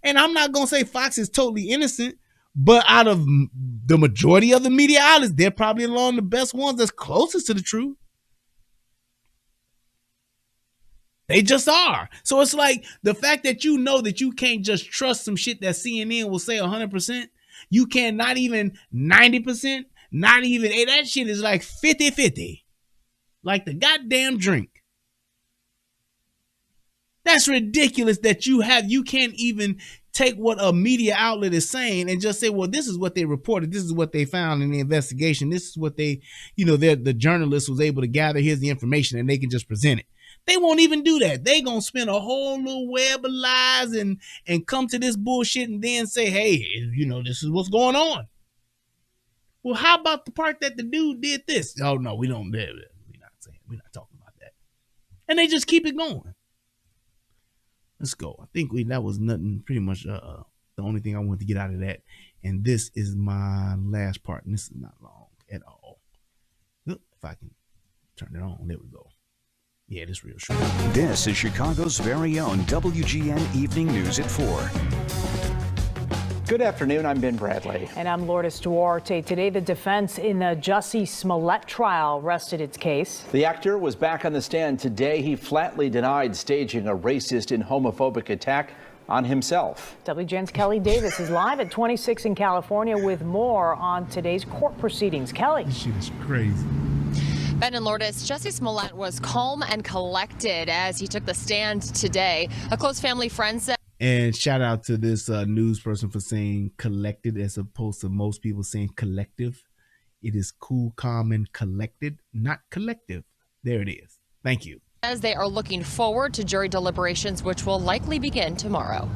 Speaker 3: and I'm not going to say Fox is totally innocent, but out of the majority of the media outlets, they're probably along the best ones that's closest to the truth. They just are. So it's like the fact that you know that you can't just trust some shit that CNN will say 100%. You can't, not even 90%, not even, that shit is like 50-50. Like the goddamn drink. That's ridiculous that you can't even take what a media outlet is saying and just say, well, this is what they reported. This is what they found in the investigation. This is what they, the journalist was able to gather. Here's the information, and they can just present it. They won't even do that. They gonna spin a whole little web of lies and come to this bullshit and then say, hey, you know, this is what's going on. Well, how about the part that the dude did this? Oh no, we're not talking about that. And they just keep it going. Let's go. I think that was nothing, pretty much the only thing I wanted to get out of that. And this is my last part, and this is not long at all. Look, if I can turn it on, there we go. Yeah, this is real short.
Speaker 18: This is Chicago's very own WGN Evening News at 4.
Speaker 19: Good afternoon, I'm Ben Bradley.
Speaker 20: And I'm Lourdes Duarte. Today, the defense in the Jussie Smollett trial rested its case.
Speaker 19: The actor was back on the stand today. He flatly denied staging a racist and homophobic attack on himself.
Speaker 20: WGN's Kelly Davis is live at 26 in California with more on today's court proceedings. Kelly.
Speaker 3: This shit is crazy.
Speaker 21: Ben and Lourdes, Jussie Smollett was calm and collected as he took the stand today. A close family friend said.
Speaker 3: And shout out to this news person for saying collected as opposed to most people saying collective. It is cool, calm, and collected, not collective. There it is. Thank you.
Speaker 21: As they are looking forward to jury deliberations, which will likely begin tomorrow.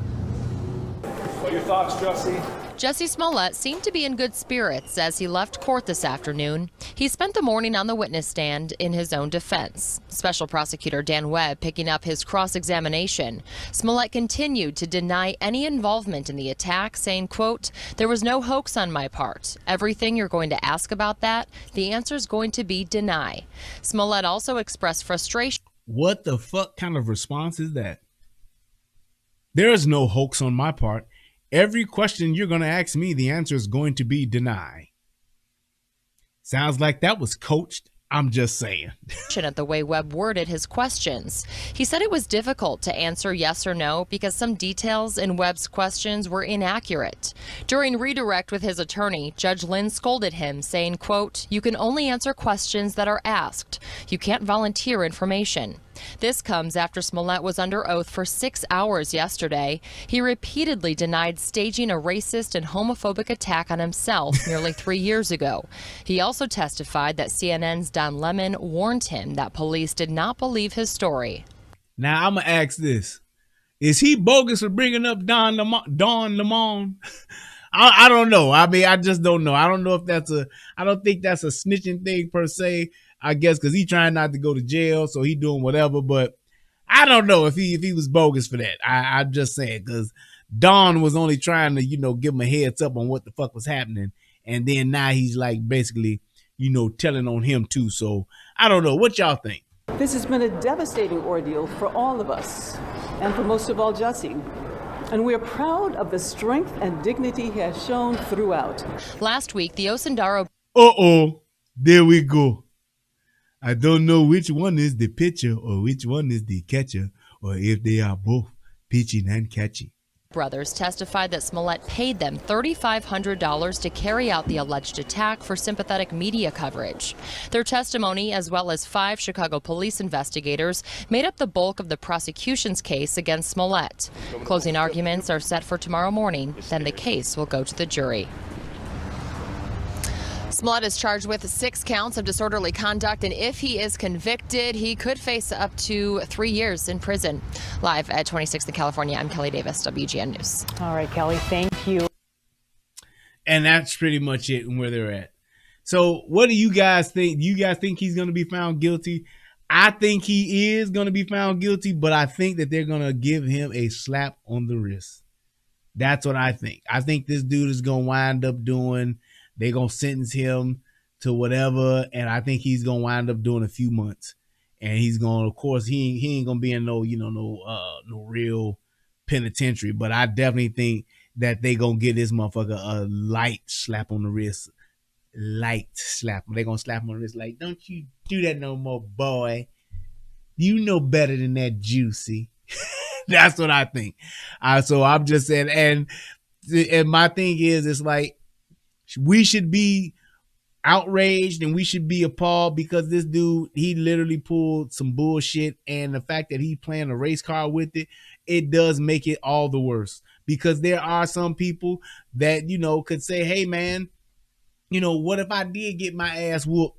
Speaker 1: What are your thoughts, Jussie?
Speaker 21: Jussie Smollett seemed to be in good spirits as he left court this afternoon. He spent the morning on the witness stand in his own defense. Special Prosecutor Dan Webb picking up his cross-examination. Smollett continued to deny any involvement in the attack, saying, quote, "There was no hoax on my part. Everything you're going to ask about that, the answer is going to be deny." Smollett also expressed frustration.
Speaker 3: What the fuck kind of response is that? There is no hoax on my part. Every question you're going to ask me, the answer is going to be deny. Sounds like that was coached. I'm just saying.
Speaker 21: At the way Webb worded his questions. He said it was difficult to answer yes or no because some details in Webb's questions were inaccurate. During redirect with his attorney, Judge Lynn scolded him, saying, quote, "You can only answer questions that are asked. You can't volunteer information." This comes after Smollett was under oath for 6 hours yesterday. He repeatedly denied staging a racist and homophobic attack on himself nearly 3 years ago. He also testified that CNN's Don Lemon warned him that police did not believe his story.
Speaker 3: Now, I'm going to ask this. Is he bogus for bringing up Don Lemon? I don't know. I mean, I just don't know. I don't know if I don't think that's a snitching thing per se. I guess because he trying not to go to jail, so he doing whatever. But I don't know if he was bogus for that. I'm just saying because Don was only trying to, give him a heads up on what the fuck was happening. And then now he's like basically, telling on him too. So I don't know. What y'all think?
Speaker 22: This has been a devastating ordeal for all of us, and for most of all, Jussie. And we're proud of the strength and dignity he has shown throughout.
Speaker 21: Last week, the Osendaro.
Speaker 3: There we go. I don't know which one is the pitcher or which one is the catcher, or if they are both pitching and catching.
Speaker 21: Brothers testified that Smollett paid them $3,500 to carry out the alleged attack for sympathetic media coverage. Their testimony, as well as 5 Chicago police investigators, made up the bulk of the prosecution's case against Smollett. Closing arguments are set for tomorrow morning, then the case will go to the jury. Smollett is charged with 6 counts of disorderly conduct, and if he is convicted, he could face up to 3 years in prison. Live at 26th in California, I'm Kelly Davis, WGN News.
Speaker 20: All right, Kelly, thank you.
Speaker 3: And that's pretty much it and where they're at. So what do you guys think? Do you guys think he's going to be found guilty? I think he is going to be found guilty, but I think that they're going to give him a slap on the wrist. That's what I think. I think this dude is going to wind up doing... They're going to sentence him to whatever, and I think he's going to wind up doing a few months. And he's going to, of course, he ain't going to be in no real penitentiary, but I definitely think that they going to give this motherfucker a light slap on the wrist. Light slap. They're going to slap him on the wrist like, don't you do that no more, boy. You know better than that, Juicy. That's what I think. So I'm just saying, and my thing is, it's like, we should be outraged and we should be appalled because this dude, he literally pulled some bullshit, and the fact that he playing a race car with it, it does make it all the worse because there are some people that, could say, hey man, what if I did get my ass whooped,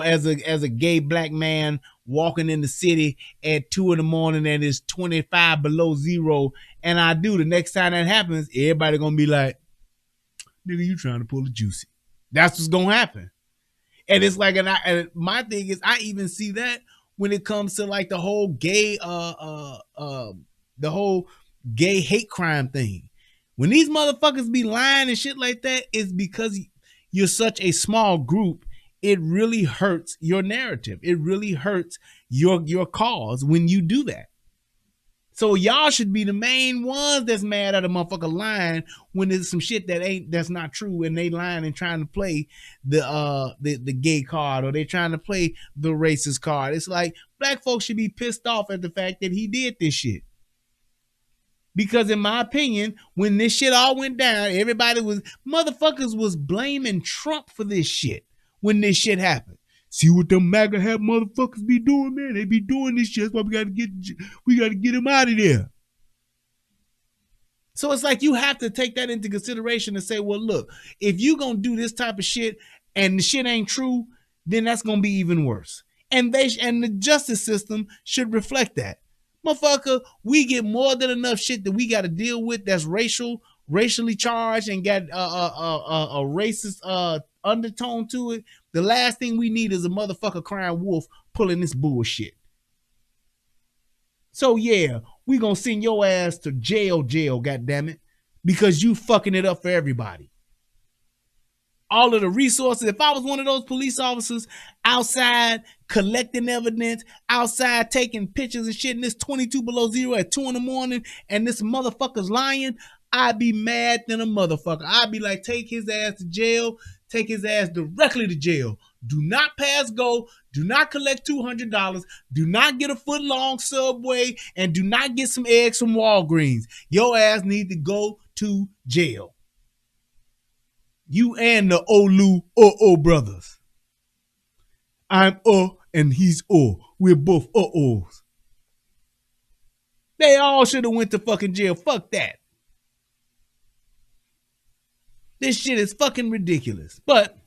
Speaker 3: as a gay black man, walking in the city at 2 a.m. and it's 25 below zero, and I do, the next time that happens, everybody gonna be like, nigga, you trying to pull a Jussie. That's what's gonna happen. And it's like, and my thing is, I even see that when it comes to like the whole gay hate crime thing. When these motherfuckers be lying and shit like that, it's because you're such a small group. It really hurts your narrative. It really hurts your cause when you do that. So y'all should be the main ones that's mad at a motherfucker lying when there's some shit that's not true, and they lying and trying to play the gay card, or they trying to play the racist card. It's like black folks should be pissed off at the fact that he did this shit. Because in my opinion, when this shit all went down, motherfuckers was blaming Trump for this shit when this shit happened. See what them MAGA hat motherfuckers be doing, man? They be doing this shit. That's why we gotta get him out of there. So it's like you have to take that into consideration and say, well, look, if you gonna do this type of shit and the shit ain't true, then that's gonna be even worse. And the justice system should reflect that. Motherfucker, we get more than enough shit that we got to deal with that's racially charged and got a racist undertone to it. The last thing we need is a motherfucker crying wolf pulling this bullshit. So yeah, we gonna send your ass to jail, goddammit, because you fucking it up for everybody. All of the resources. If I was one of those police officers outside collecting evidence, outside taking pictures and shit, and it's 22 below zero at 2 a.m. and this motherfucker's lying, I'd be mad than a motherfucker. I'd be like, take his ass to jail, take his ass directly to jail. Do not pass go, do not collect $200, do not get a foot-long Subway, and do not get some eggs from Walgreens. Your ass need to go to jail. You and the Olu brothers. I'm and he's We're both O's. They all should have went to fucking jail. Fuck that. This shit is fucking ridiculous. But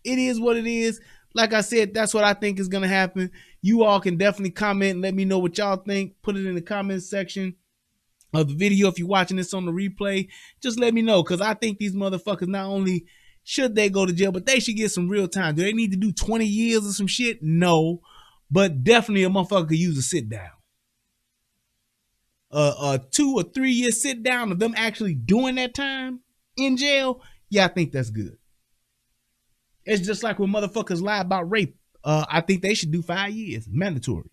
Speaker 3: it is what it is. Like I said, that's what I think is going to happen. You all can definitely comment and let me know what y'all think. Put it in the comment section of the video. If you're watching this on the replay, just let me know, because I think these motherfuckers, not only should they go to jail, but they should get some real time. Do they need to do 20 years or some shit? No, but definitely a motherfucker could use a sit down. A 2 or 3 year sit down of them actually doing that time in jail. Yeah, I think that's good. It's just like when motherfuckers lie about rape. I think they should do 5 years. Mandatory.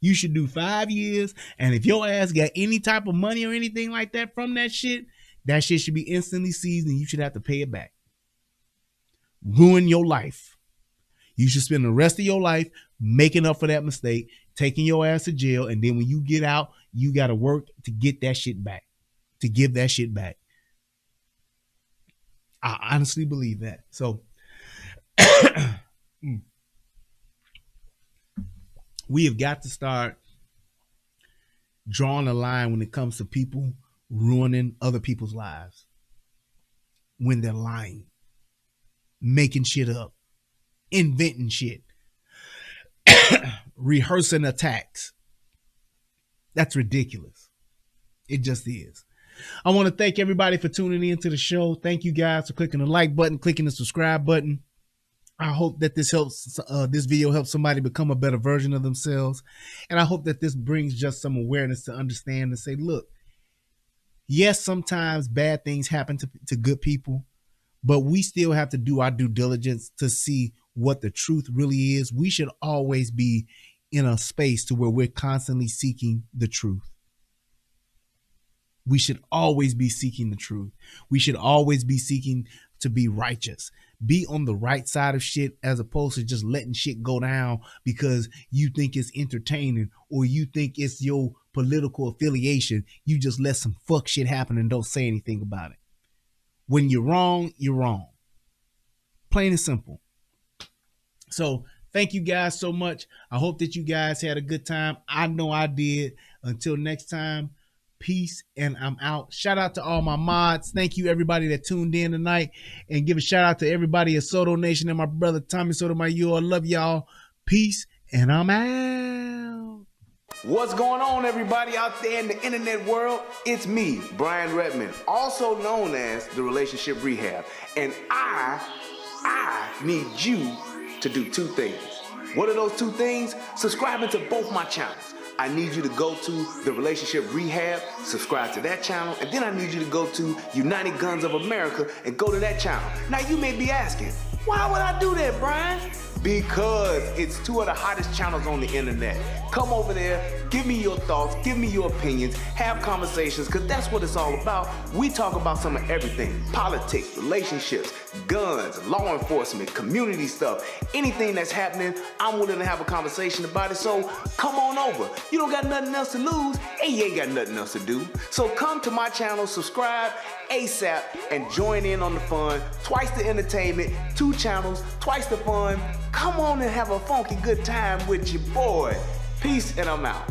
Speaker 3: You should do 5 years, and if your ass got any type of money or anything like that from that shit should be instantly seized, and you should have to pay it back. Ruin your life. You should spend the rest of your life making up for that mistake, taking your ass to jail, and then when you get out, you got to work to get that shit back, to give that shit back. I honestly believe that. So we have got to start drawing a line when it comes to people ruining other people's lives. When they're lying, making shit up, inventing shit, rehearsing attacks. That's ridiculous. It just is. I want to thank everybody for tuning in to the show. Thank you guys for clicking the like button, clicking the subscribe button. I hope that this video helps somebody become a better version of themselves. And I hope that this brings just some awareness to understand and say, look, yes, sometimes bad things happen to good people, but we still have to do our due diligence to see what the truth really is. We should always be in a space to where we're constantly seeking the truth. We should always be seeking the truth. We should always be seeking to be righteous. Be on the right side of shit, as opposed to just letting shit go down because you think it's entertaining or you think it's your political affiliation. You just let some fuck shit happen and don't say anything about it. When you're wrong, you're wrong. Plain and simple. So thank you guys so much. I hope that you guys had a good time. I know I did. Until next time, Peace, and I'm out. Shout out to all my mods. Thank you, everybody that tuned in tonight. And give a shout out to everybody at Soto Nation and my brother Tommy Sotomayor. I love y'all. Peace, and I'm out.
Speaker 1: What's going on, everybody out there in the internet world? It's me, Brian Redmond, also known as the Relationship Rehab. And I need you to do two things. What are those two things? Subscribing to both my channels. I need you to go to the Relationship Rehab, subscribe to that channel, and then I need you to go to United Guns of America and go to that channel. Now you may be asking, why would I do that, Brian? Because it's two of the hottest channels on the internet. Come over there, give me your thoughts, give me your opinions, have conversations, because that's what it's all about. We talk about some of everything: politics, relationships, guns, law enforcement, community stuff, anything that's happening. I'm willing to have a conversation about it, so come on over. You don't got nothing else to lose, and you ain't got nothing else to do. So come to my channel, subscribe ASAP, and join in on the fun. Twice the entertainment, 2 channels, twice the fun. Come on and have a funky good time with your boy. Peace, and I'm out.